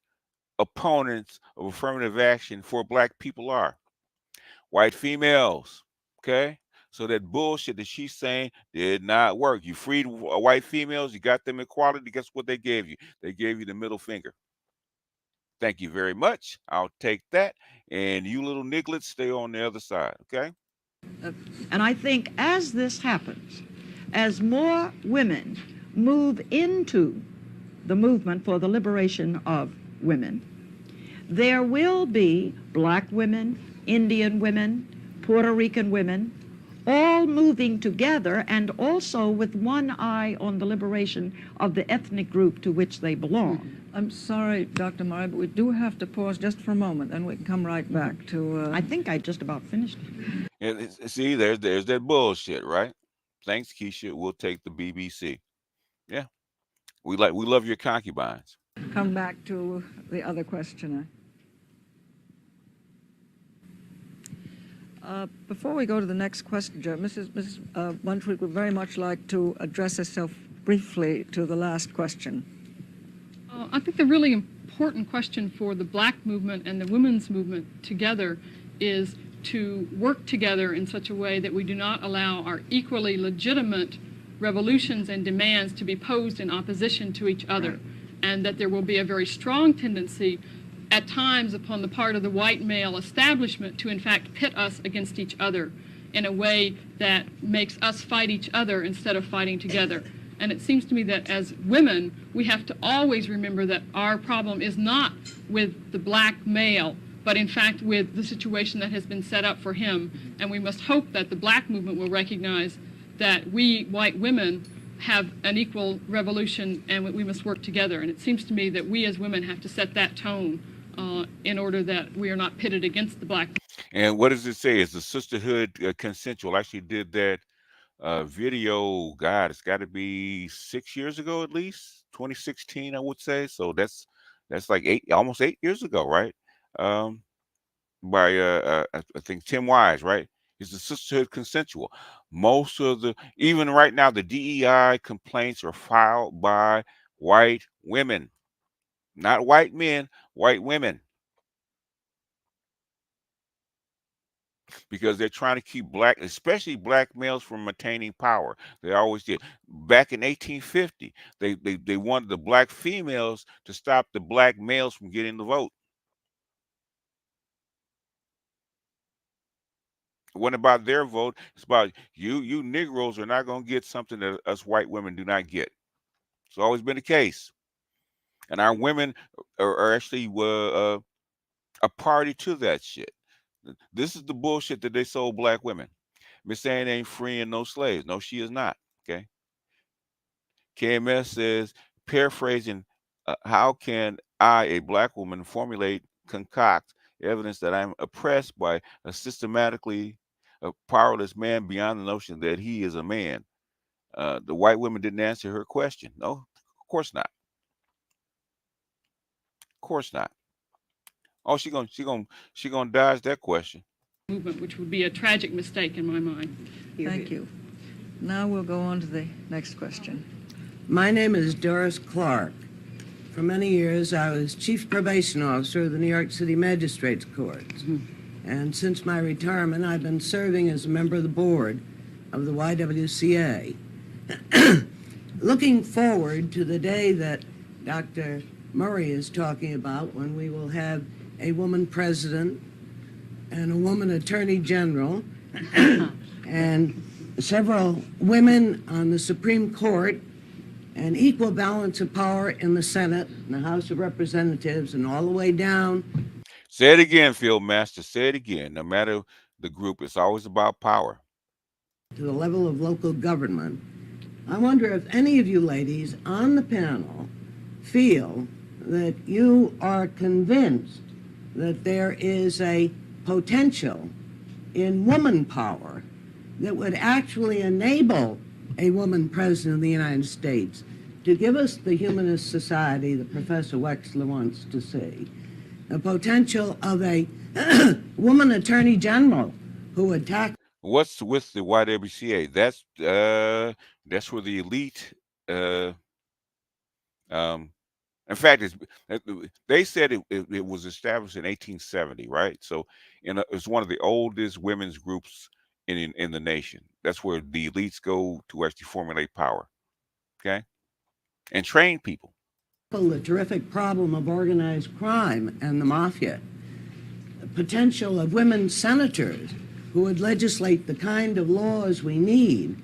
opponents of affirmative action for black people are? White females. Okay, So that bullshit that she's saying did not work. You freed white females, you got them equality. Guess what they gave you? They gave you the middle finger. Thank you very much. I'll take that. And you little nigglets, stay on the other side, okay? And I think as this happens, as more women move into the movement for the liberation of women, there will be black women, Indian women, Puerto Rican women, all moving together and also with one eye on the liberation of the ethnic group to which they belong. I'm sorry, Dr. Murray, but we do have to pause just for a moment, and we can come right back to... I think I just about finished it. And see, there's that bullshit, right? Thanks, Keisha. We'll take the BBC. Yeah. We love your concubines. Come back to the other questioner. Before we go to the next questioner, Mrs. Bunchwick would very much like to address herself briefly to the last question. I think the really important question for the black movement and the women's movement together is to work together in such a way that we do not allow our equally legitimate revolutions and demands to be posed in opposition to each other, right. And that there will be a very strong tendency at times upon the part of the white male establishment to in fact pit us against each other in a way that makes us fight each other instead of fighting together. And it seems to me that as women, we have to always remember that our problem is not with the black male, but in fact with the situation that has been set up for him. And we must hope that the black movement will recognize that we white women have an equal revolution and we must work together. And it seems to me that we as women have to set that tone in order that we are not pitted against the black. And what does it say? Is the sisterhood consensual? I actually did that video, God, it's got to be 6 years ago at least, 2016, I would say. So that's like almost 8 years ago, right? By I think Tim Wise, right? Is the sisterhood consensual? Most of even right now, the DEI complaints are filed by white women, not white men, white women. Because they're trying to keep black, especially black males, from attaining power. They always did. Back in 1850, they wanted the black females to stop the black males from getting the vote. It wasn't about their vote. It's about you Negroes are not going to get something that us white women do not get. It's always been the case. And our women are actually a party to that shit. This is the bullshit that they sold black women. Miss Ann ain't freeing no slaves. No, she is not. Okay. KMS says, paraphrasing, how can I, a black woman, concoct evidence that I'm oppressed by a systematically powerless man beyond the notion that he is a man? The white women didn't answer her question. No, of course not. Of course not. Oh, she gonna dodge that question. Movement, which would be a tragic mistake in my mind. Thank you. Now we'll go on to the next question. My name is Doris Clark. For many years, I was Chief Probation Officer of the New York City Magistrates Courts. And since my retirement, I've been serving as a member of the board of the YWCA. Looking forward to the day that Dr. Murray is talking about, when we will have a woman president and a woman attorney general and several women on the Supreme Court and equal balance of power in the Senate and the House of Representatives and all the way down. Say it again, Field Master. Say it again. No matter the group, it's always about power. To the level of local government. I wonder if any of you ladies on the panel feel that you are convinced that there is a potential in woman power that would actually enable a woman president of the United States to give us the humanist society that Professor Wexler wants to see. The potential of a woman attorney general who would tackle. What's with the YWCA? That's where the elite. In fact, they said it was established in 1870, right? So, it's one of the oldest women's groups in the nation. That's where the elites go to actually formulate power, okay, and train people. The terrific problem of organized crime and the mafia, the potential of women senators who would legislate the kind of laws we need,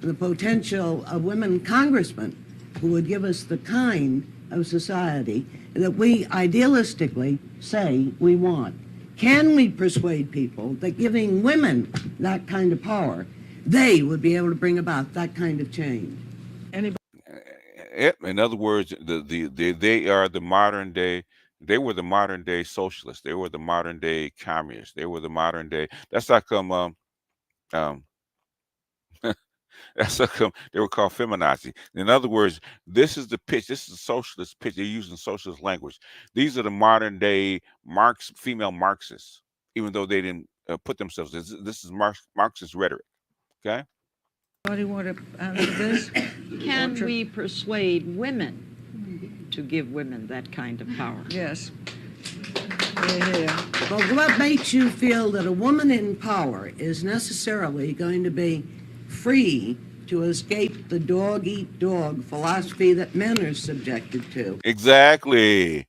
and the potential of women congressmen who would give us the kind of society that we idealistically say we want. Can we persuade people that giving women that kind of power, they would be able to bring about that kind of change? In other words, they are the modern day. They were the modern day socialists. They were the modern day communists. They were the modern day. That's how come. That's how come they were called feminazi. In other words, this is the pitch. This is the socialist pitch. They're using socialist language. These are the modern day female Marxists, even though they didn't put themselves. This is Marxist rhetoric. Okay. Anybody want to answer this? Can we persuade women to give women that kind of power? Yes. But what makes you feel that a woman in power is necessarily going to be free to escape the dog-eat-dog philosophy that men are subjected to? Exactly.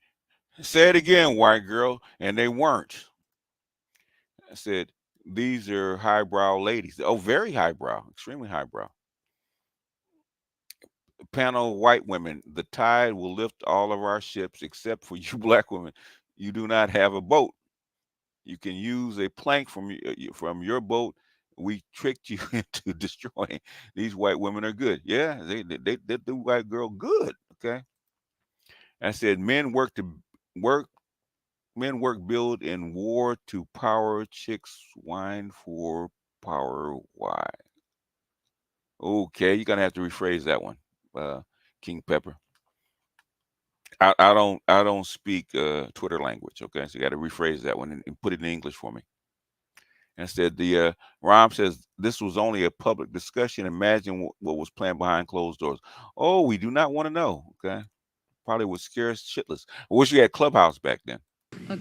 Say it again, white girl. And they weren't. I said, these are highbrow ladies. Oh, very highbrow, extremely highbrow. Panel of white women, the tide will lift all of our ships except for you black women. You do not have a boat. You can use a plank from your boat. We tricked you into destroying. These white women are good. Yeah, they the white girl good. Okay. I said men work, build in war to power, chicks whine for power. Why? Okay, you're gonna have to rephrase that one, King Pepper. I don't speak Twitter language. Okay, so you got to rephrase that one and put it in English for me. And said the Rom says this was only a public discussion. Imagine what was planned behind closed doors. Oh, we do not want to know. Okay, probably was scared shitless. I wish you had Clubhouse back then.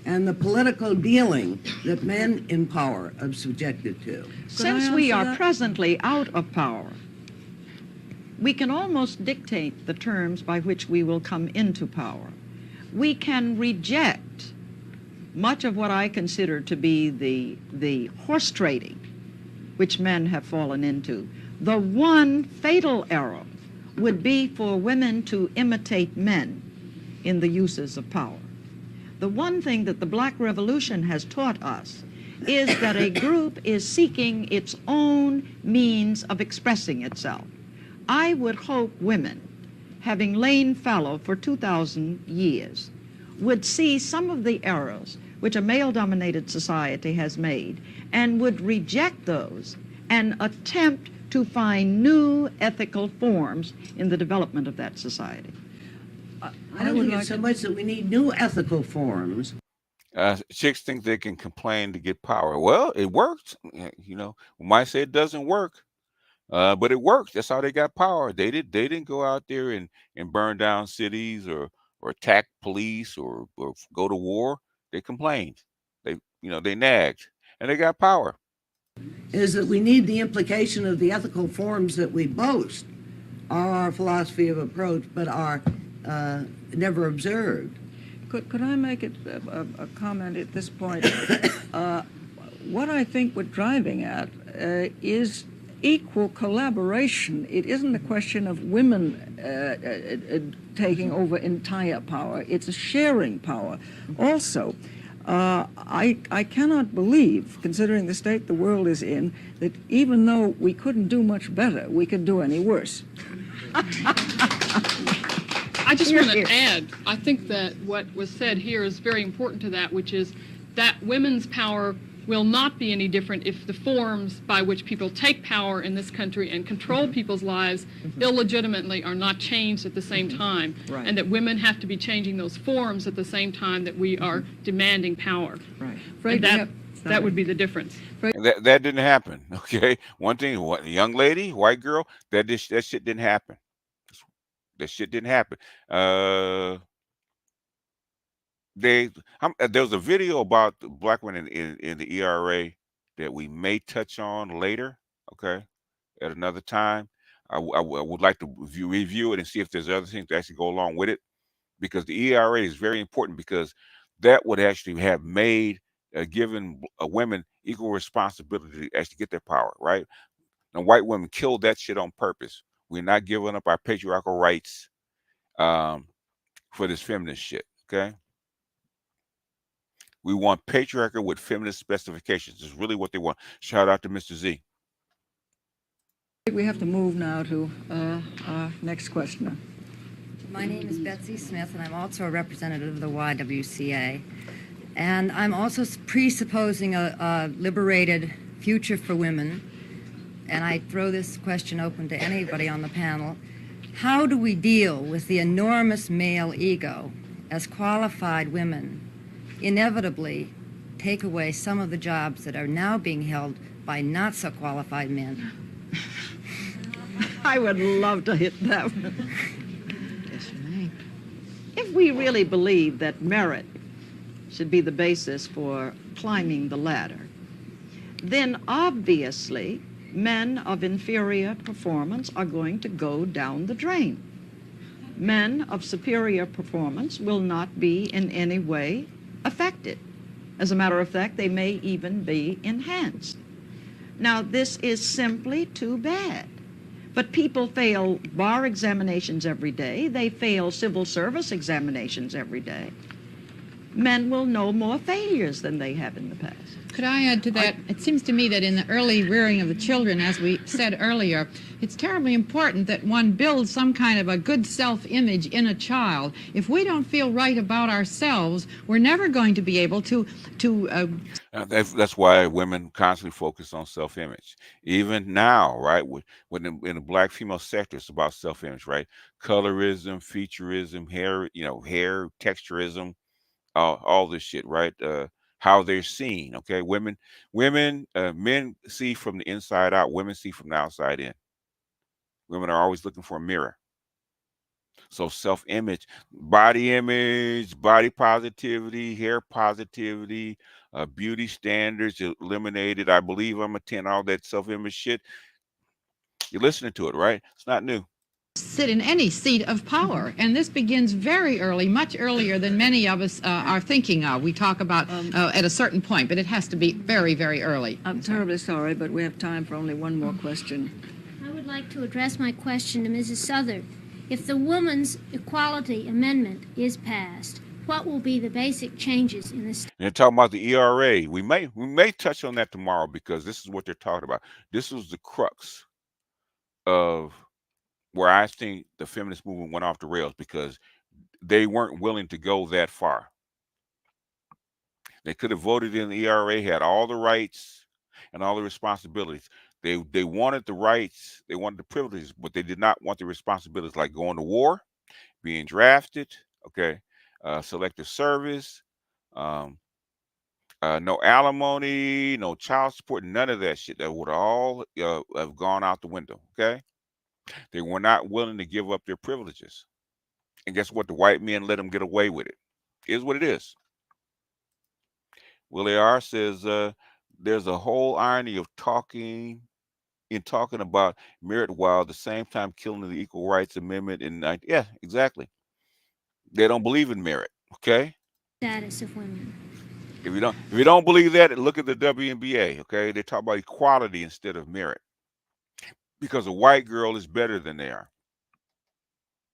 And the political dealing that men in power are subjected to. Since we are presently out of power, we can almost dictate the terms by which we will come into power. We can reject much of what I consider to be the horse trading which men have fallen into. The one fatal error would be for women to imitate men in the uses of power. The one thing that the Black Revolution has taught us is that a group is seeking its own means of expressing itself. I would hope women, having lain fallow for 2,000 years, would see some of the errors which a male-dominated society has made and would reject those and attempt to find new ethical forms in the development of that society. I don't think it's so much that we need new ethical forms. Chicks think they can complain to get power. Well, it worked. You know, we might say it doesn't work, but it worked. That's how they got power. They didn't go out there and burn down cities or attack police or go to war. They complained. They nagged, and they got power. Is that we need the implication of the ethical forms that we boast are our philosophy of approach, but are never observed. Could I make a comment at this point? What I think we're driving at is equal collaboration. It isn't a question of women taking over entire power. It's a sharing power. Also, I cannot believe, considering the state the world is in, that even though we couldn't do much better, we could do any worse. I just want to add, I think that what was said here is very important to that, which is that women's power will not be any different if the forms by which people take power in this country and control people's lives illegitimately are not changed at the same time. Right. And that women have to be changing those forms at the same time that we are demanding power. Right. And that would be the difference. That didn't happen. Okay, one thing, young lady, white girl, that shit didn't happen. That shit didn't happen. There was a video about the black women in the ERA that we may touch on later, okay, at another time. I would like to review it and see if there's other things to actually go along with it, because the ERA is very important, because that would actually have made given women equal responsibility to actually get their power, right? And white women killed that shit on purpose. We're not giving up our patriarchal rights for this feminist shit, okay? We want patriarchal with feminist specifications. Is really what they want. Shout out to Mr. Z. We have to move now to our next questioner. My name is Betsy Smith, and I'm also a representative of the YWCA. And I'm also presupposing a liberated future for women. And I throw this question open to anybody on the panel. How do we deal with the enormous male ego as qualified women inevitably take away some of the jobs that are now being held by not so qualified men? I would love to hit that one. Yes, you may. If we really believe that merit should be the basis for climbing the ladder, then obviously men of inferior performance are going to go down the drain. Men of superior performance will not be in any way affected. As a matter of fact, they may even be enhanced. Now, this is simply too bad. But people fail bar examinations every day. They fail civil service examinations every day. Men will know more failures than they have in the past. Could I add to that? It seems to me that in the early rearing of the children, as we said earlier, it's terribly important that one builds some kind of a good self-image in a child. If we don't feel right about ourselves, we're never going to be able to That's why women constantly focus on self-image. Even now, right, when in the black female sector, it's about self-image, right? Colorism, featureism, hair texturism, all this shit, right? How they're seen, okay? Men see from the inside out. Women see from the outside in. Women are always looking for a mirror. So self-image, body positivity, hair positivity, beauty standards eliminated. I believe I'm a 10, all that self-image shit. You're listening to it, right? It's not new. sit in any seat of power. And this begins very early, much earlier than many of us are thinking of. We talk about at a certain point, but it has to be very, very early. I'm terribly sorry, but we have time for only one more question. I would like to address my question to Mrs. Southard. If the Women's Equality Amendment is passed, what will be the basic changes in this? They're talking about the ERA. We may touch on that tomorrow, because this is what they're talking about. This was the crux of where I think the feminist movement went off the rails, because they weren't willing to go that far. They could have voted in the ERA, had all the rights and all the responsibilities. They wanted the rights, they wanted the privileges, but they did not want the responsibilities, like going to war, being drafted, okay, selective service, no alimony, no child support, none of that shit. That would all have gone out the window, okay? They were not willing to give up their privileges. And guess what? The white men let them get away with it. Is what it is. Willie R. says there's a whole irony of talking about merit while at the same time killing the Equal Rights Amendment yeah, exactly. They don't believe in merit, okay? Status of women. If you don't believe that, look at the WNBA, okay? They talk about equality instead of merit, because a white girl is better than they are,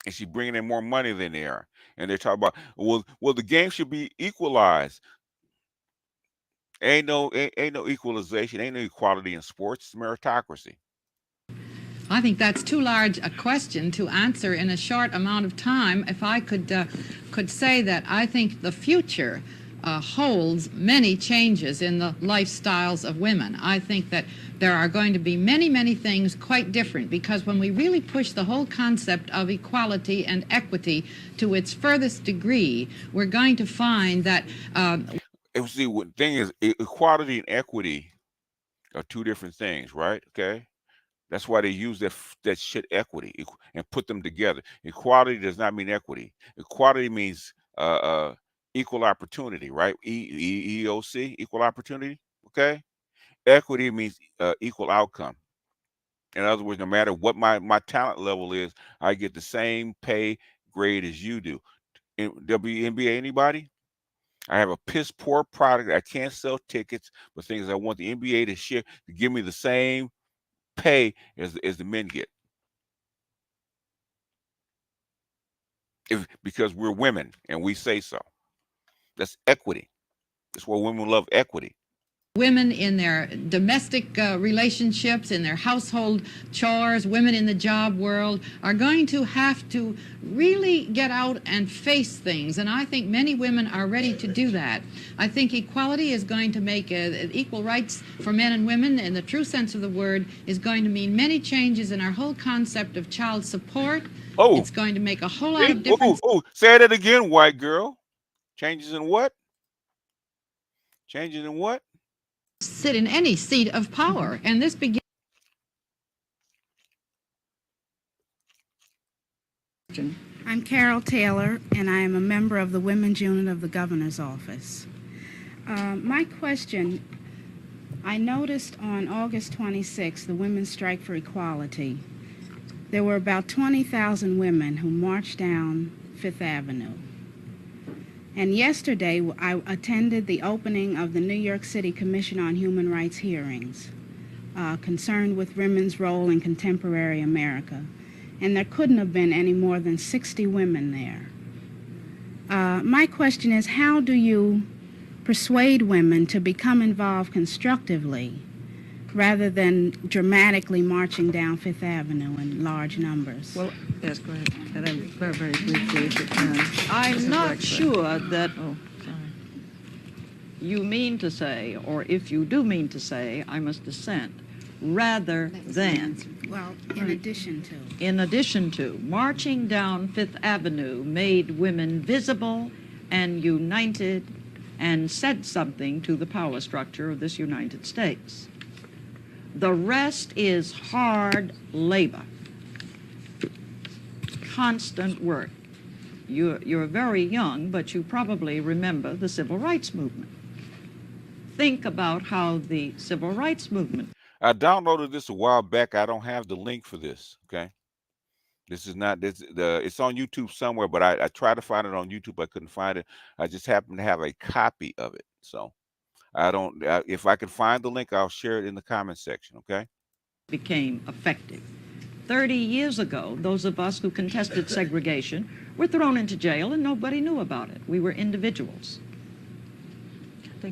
and she's bringing in more money than they are. And they talk about, well, the game should be equalized. Ain't no equalization, ain't no equality in sports. It's meritocracy. I think that's too large a question to answer in a short amount of time. If I could say that I think the future holds many changes in the lifestyles of women. I think that there are going to be many, many things quite different, because when we really push the whole concept of equality and equity to its furthest degree, we're going to find that... See, the thing is, equality and equity are two different things, right? Okay? That's why they use that shit equity and put them together. Equality does not mean equity. Equality means equal opportunity, right? EOC, equal opportunity, okay? Equity means equal outcome. In other words, no matter what my talent level is, I get the same pay grade as you do. In WNBA, anybody? I have a piss poor product. I can't sell tickets, but things I want the NBA to share to give me the same pay as the men get. Because we're women and we say so. That's equity. That's why women love equity. Women in their domestic relationships, in their household chores, women in the job world are going to have to really get out and face things. And I think many women are ready to do that. I think equality is going to make equal rights for men and women in the true sense of the word is going to mean many changes in our whole concept of child support. Oh, it's going to make a whole lot of difference. Say that again, white girl. Changes in what? Changes in what? Sit in any seat of power, and this begins. I'm Carol Taylor, and I am a member of the Women's Unit of the Governor's Office. My question, I noticed on August 26th, the Women's Strike for Equality, there were about 20,000 women who marched down Fifth Avenue. And yesterday, I attended the opening of the New York City Commission on Human Rights hearings concerned with women's role in contemporary America. And there couldn't have been any more than 60 women there. My question is, how do you persuade women to become involved constructively rather than dramatically marching down Fifth Avenue in large numbers? Well, yes, go ahead. And then very, very briefly, if you can. I'm not sure that you mean to say, or if you do mean to say, I must dissent, rather than. Well, in addition to. In addition to, marching down Fifth Avenue made women visible and united and said something to the power structure of this United States. The rest is hard labor, constant work. You're very young, but you probably remember the Civil Rights Movement. Think about how the Civil Rights Movement. I downloaded this a while back. I don't have the link for this. Okay, this is not this. It's on YouTube somewhere, but I tried to find it on YouTube. I couldn't find it. I just happen to have a copy of it. So I don't. If I can find the link, I'll share it in the comment section. Okay. Became effective. 30 years ago, those of us who contested segregation were thrown into jail and nobody knew about it. We were individuals.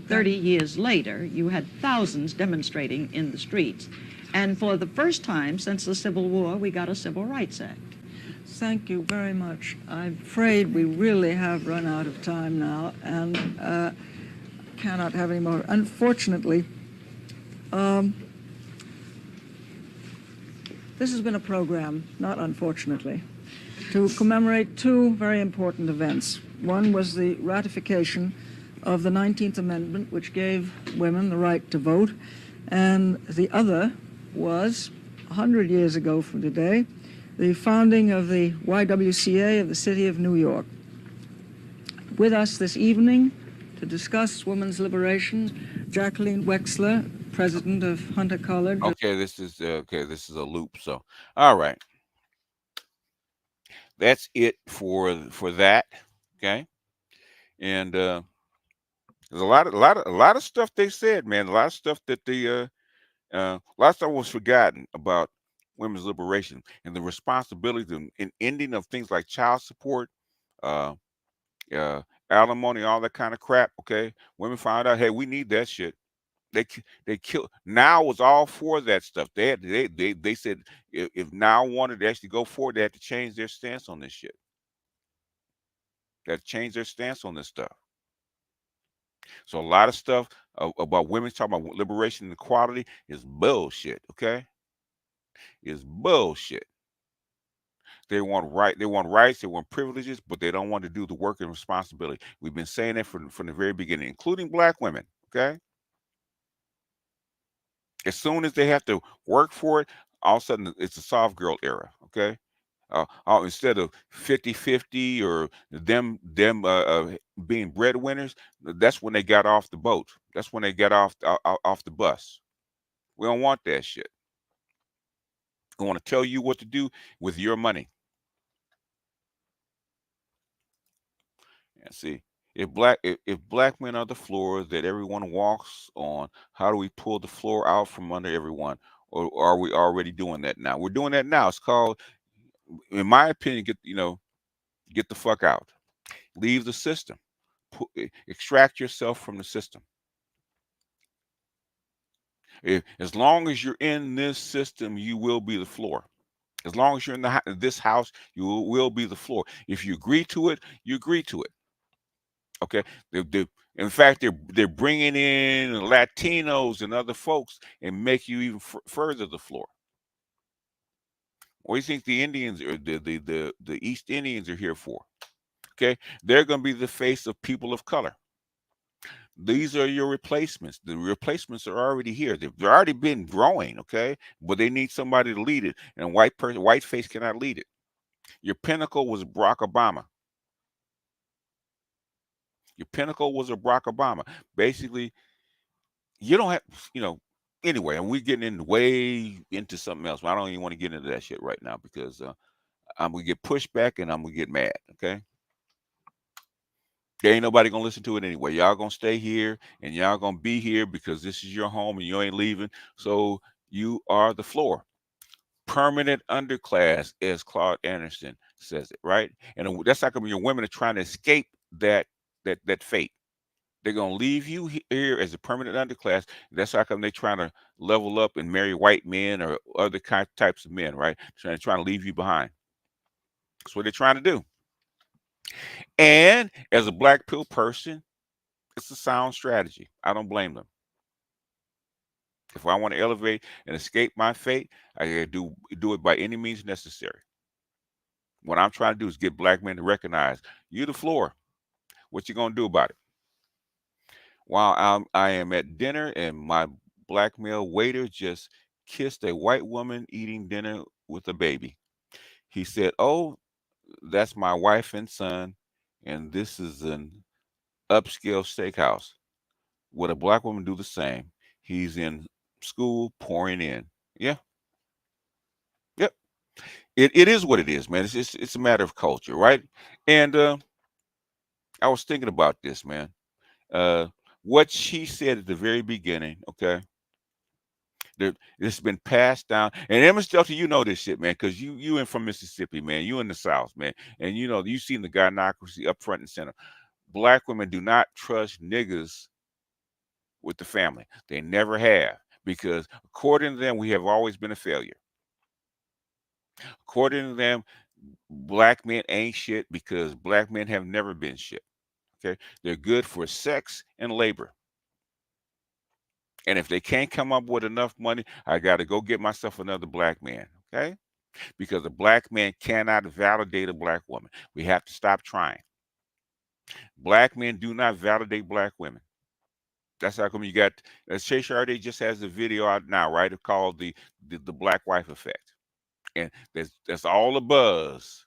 30 years later, you had thousands demonstrating in the streets. And for the first time since the Civil War, we got a Civil Rights Act. Thank you very much. I'm afraid we really have run out of time now and cannot have any more. Unfortunately, this has been a program, not unfortunately, to commemorate two very important events. One was the ratification of the 19th Amendment, which gave women the right to vote, and the other was, 100 years ago from today, the founding of the YWCA of the City of New York. With us this evening to discuss women's liberation, Jacqueline Wexler, president of Hunter College. Okay, this is a loop. So, all right, that's it for that. Okay, and there's a lot of stuff they said, man. A lot of stuff that a lot of stuff was forgotten about women's liberation and the responsibility in ending of things like child support, alimony, all that kind of crap. Okay, women found out, hey, we need that shit. They killed. Now was all for that stuff. They said if Now wanted to actually go forward, they had to change their stance on this shit. They had to change their stance on this stuff. So a lot of stuff about women talking about liberation and equality is bullshit. Okay, is bullshit. They want rights, they want privileges, but they don't want to do the work and responsibility. We've been saying that from the very beginning, including black women. Okay. As soon as they have to work for it, all of a sudden it's a soft girl era. Okay. Instead of 50-50 or them being breadwinners, that's when they got off the boat. That's when they got off the bus. We don't want that shit. We want to tell you what to do with your money. And see, if black men are the floor that everyone walks on, how do we pull the floor out from under everyone? Or are we already doing that now? We're doing that now. It's called, in my opinion, get the fuck out. Leave the system. Extract yourself from the system. As long as you're in this system, you will be the floor. As long as you're in this house, you will be the floor. If you agree to it, you agree to it. Okay. In fact, they're bringing in Latinos and other folks and make you even further the floor. What do you think the Indians or the East Indians are here for? Okay, they're going to be the face of people of color. These are your replacements. The replacements are already here. They've already been growing. Okay, but they need somebody to lead it, and a white face cannot lead it. Your pinnacle was Barack Obama. Your pinnacle was a Barack Obama. Basically, you don't have, anyway, and we're getting way into something else. I don't even want to get into that shit right now because I'm going to get pushed back and I'm going to get mad, okay? There ain't nobody going to listen to it anyway. Y'all going to stay here and y'all going to be here because this is your home and you ain't leaving. So you are the floor. Permanent underclass, as Claude Anderson says it, right? And that's like your women are trying to escape that fate. They're going to leave you here as a permanent underclass. That's how come they're trying to level up and marry white men or other types of men, right? Trying to leave you behind. That's what they're trying to do. And as a black pill person, it's a sound strategy. I don't blame them. If I want to elevate and escape my fate, I gotta do it by any means necessary. What I'm trying to do is get black men to recognize you the floor. What you gonna do about it? While I am at dinner and my black male waiter just kissed a white woman eating dinner with a baby. He said, "Oh, that's my wife and son, and this is an upscale steakhouse." Would a black woman do the same? He's in school pouring in. Yeah. Yep. It is what it is, man. It's a matter of culture, right? And I was thinking about this, man. What she said at the very beginning, okay? It's been passed down. And Emma Stelter, you know this shit, man, because you in from Mississippi, man. You in the South, man. And you seen the Gynocracy up front and center. Black women do not trust niggas with the family. They never have. Because according to them, we have always been a failure. According to them, black men ain't shit because black men have never been shit. Okay. They're good for sex and labor. And if they can't come up with enough money, I got to go get myself another black man. Okay. Because a black man cannot validate a black woman. We have to stop trying. Black men do not validate black women. That's how come you got Shay Sade just has a video out now, right? It's called the black wife effect. And that's all the buzz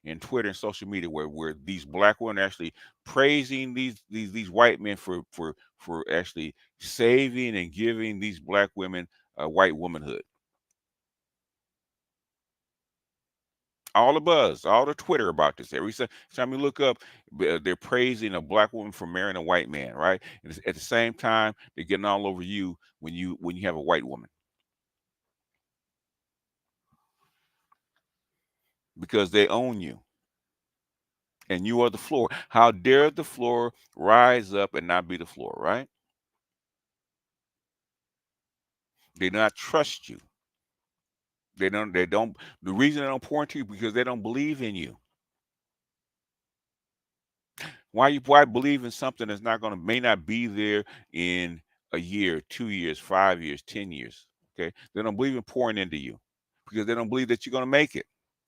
in Twitter and social media where these black women are actually praising these white men for actually saving and giving these black women white womanhood. All the buzz, all the Twitter about this. Every time you look up, they're praising a black woman for marrying a white man, right? And at the same time, they're getting all over you when you have a white woman. Because they own you. And you are the floor. How dare the floor rise up and not be the floor, right? They not trust you. They don't, the reason they don't pour into you because they don't believe in you. Why believe in something that's may not be there in a year, 2 years, 5 years, 10 years? Okay. They don't believe in pouring into you because they don't believe that you're going to make it.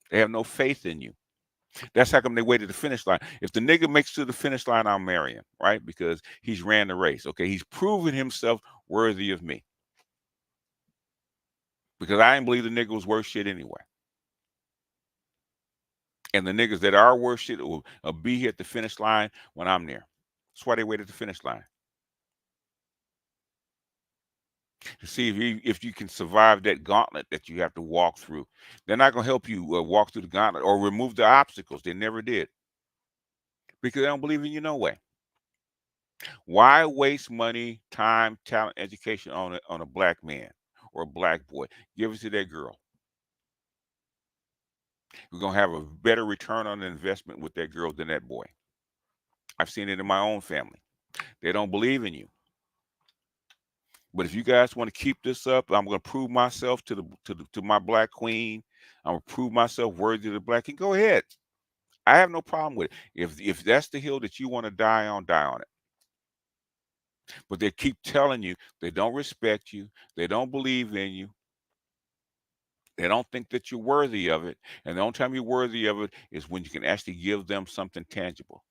They have no faith in you. That's how come they waited the finish line. If the nigga makes it to the finish line, I'll marry him, right? Because he's ran the race. Okay. He's proven himself worthy of me. Because I didn't believe the nigga was worth shit anyway. And the niggas that are worth shit will be here at the finish line when I'm there. That's why they waited the finish line. to see if you can survive that gauntlet that you have to walk through. They're not going to help you walk through the gauntlet or remove the obstacles. They never did because they don't believe in you no way. Why waste money, time, talent, education on a black man or a black boy? Give it to that girl. You're going to have a better return on the investment with that girl than that boy. I've seen it in my own family. They don't believe in you. But if you guys want to keep this up, I'm going to prove myself to my black queen. I'm going to prove myself worthy of the black king. Go ahead. I have no problem with it. If that's the hill that you want to die on it. But they keep telling you they don't respect you. They don't believe in you. They don't think that you're worthy of it. And the only time you're worthy of it is when you can actually give them something tangible.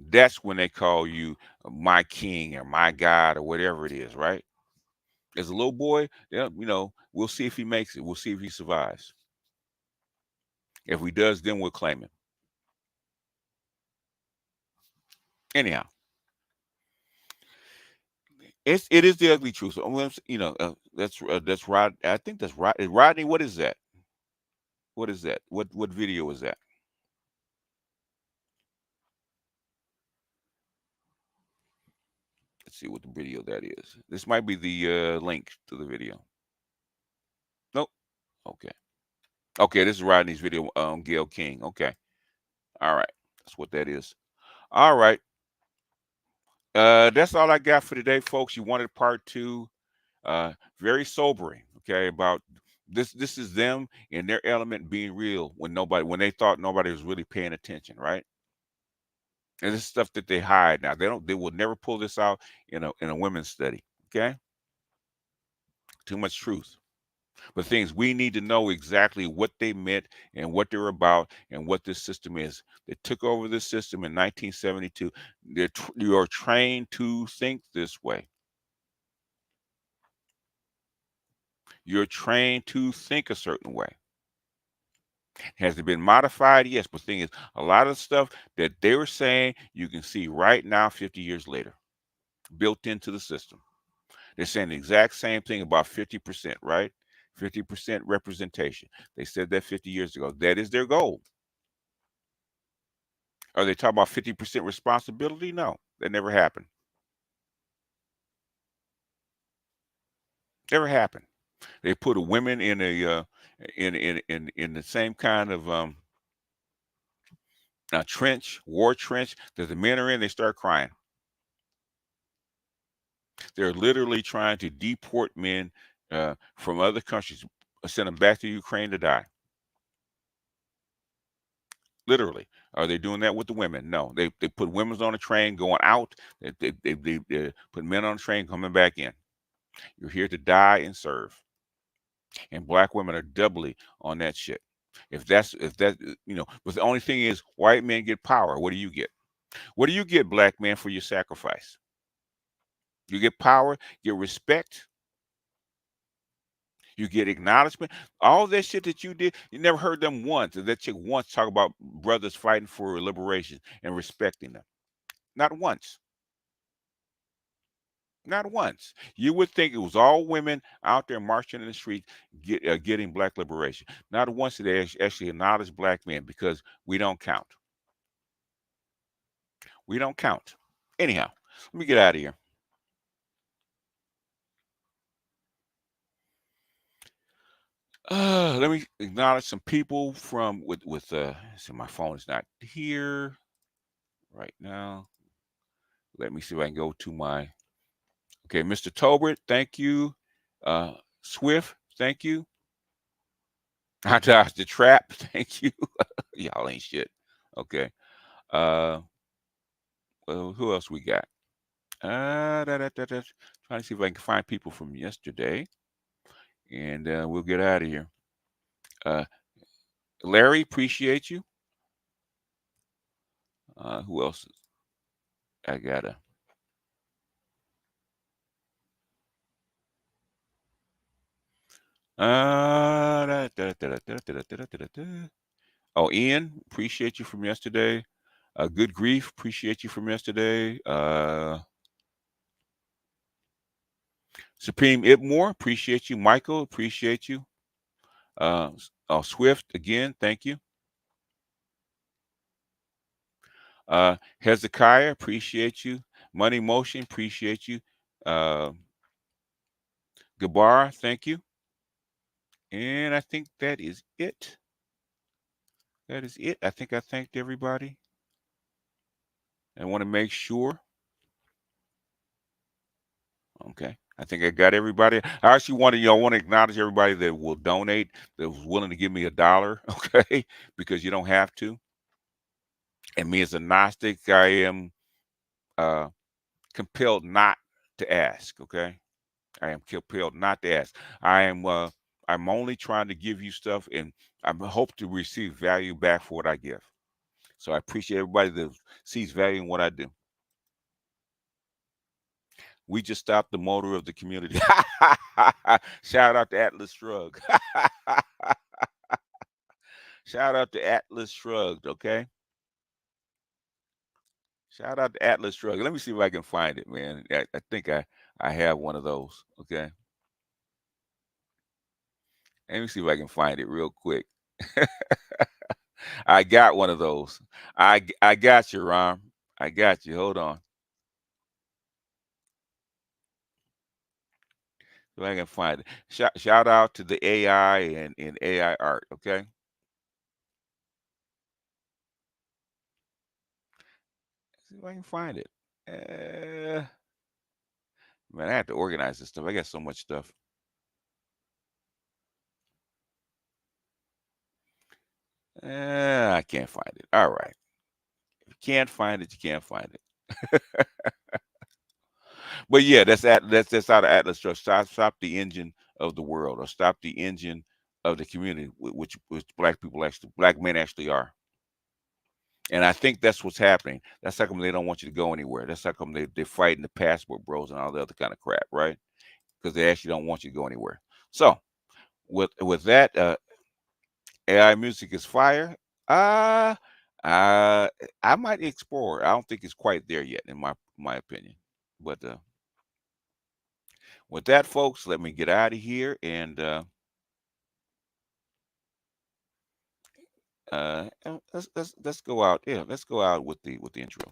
That's when they call you my king or my God or whatever it is, right? As a little boy, we'll see if he makes it. We'll see if he survives. If he does, then we'll claim him. Anyhow, it is the ugly truth. So, that's Rod. I think that's Rodney. What is that? What is that? What video is that? Let's see what the video that is. This might be the link to the video. Nope. Okay. Okay, this is Rodney's video. Gail King. Okay. All right. That's what that is. All right. That's all I got for today, folks. You wanted part 2. Very sobering. Okay, about this. This is them in their element being real when they thought nobody was really paying attention, right? And this is stuff that they hide now. They will never pull this out in a women's study. Okay, too much truth. But things we need to know exactly what they meant and what they're about and what this system is. They took over this system in 1972. You are trained to think this way. You're trained to think a certain way. Has it been modified? Yes. But the thing is, a lot of stuff that they were saying, you can see right now, 50 years later, built into the system. They're saying the exact same thing about 50%, right? 50% representation. They said that 50 years ago. That is their goal. Are they talking about 50% responsibility? No, that never happened. Never happened. They put a women in a in the same kind of war trench that the men are in. They start crying. They're literally trying to deport men from other countries, send them back to Ukraine to die. Literally. Are they doing that with the women? No. They put women on a train going out. They put men on a train coming back in. You're here to die and serve. And black women are doubly on that shit. But the only thing is white men get power. What do you get? What do you get, black man, for your sacrifice? You get power, get respect, you get acknowledgement. All that shit that you did, you never heard them once. That chick once talk about brothers fighting for liberation and respecting them. Not once. Not once. You would think it was all women out there marching in the street getting black liberation. Not once did they actually acknowledge black men because we don't count. We don't count. Anyhow, let me get out of here. Let me acknowledge some people from so my phone is not here right now. Let me see if I can go to my okay, Mr. Tolbert, thank you. Swift, thank you. I dodged the trap, thank you. Y'all ain't shit. Okay. Well, who else we got? Trying to see if I can find people from yesterday, and we'll get out of here. Larry, appreciate you. Who else? I gotta. Oh, Ian, appreciate you from yesterday. Good Grief, appreciate you from yesterday. Supreme Ibmore, appreciate you. Michael, appreciate you. Swift, again, thank you. Hezekiah, appreciate you. Money Motion, appreciate you. Gabar, thank you. And I think that is it. That is it. I think I thanked everybody. I want to make sure. Okay. I think I got everybody. I actually want to acknowledge everybody that will donate, that was willing to give me $1, okay? Because you don't have to. And me as a Gnostic, I am compelled not to ask, okay? I am compelled not to ask. I'm only trying to give you stuff, and I hope to receive value back for what I give. So I appreciate everybody that sees value in what I do. We just stopped the motor of the community. Shout out to Atlas Shrugged. Shout out to Atlas Shrugged, okay? Shout out to Atlas Shrugged. Let me see if I can find it, man. I think I have one of those, okay? Let me see if I can find it real quick. I got one of those. I got you, Ron. I got you. Hold on. So I can find it. Shout out to the AI and AI art, okay? See if I can find it. Man, I have to organize this stuff. I got so much stuff. I can't find it. All right. If you can't find it, you can't find it. But yeah, that's out of Atlas Shrugged. Stop the engine of the world, or stop the engine of the community, which black men actually are. And I think that's what's happening. That's how come they don't want you to go anywhere. That's how come they're fighting the passport bros and all the other kind of crap, right? Because they actually don't want you to go anywhere. So with that, AI music is fire. I might explore. I don't think it's quite there yet, in my opinion. But with that, folks, let me get out of here and let's go out. Yeah, let's go out with the intro.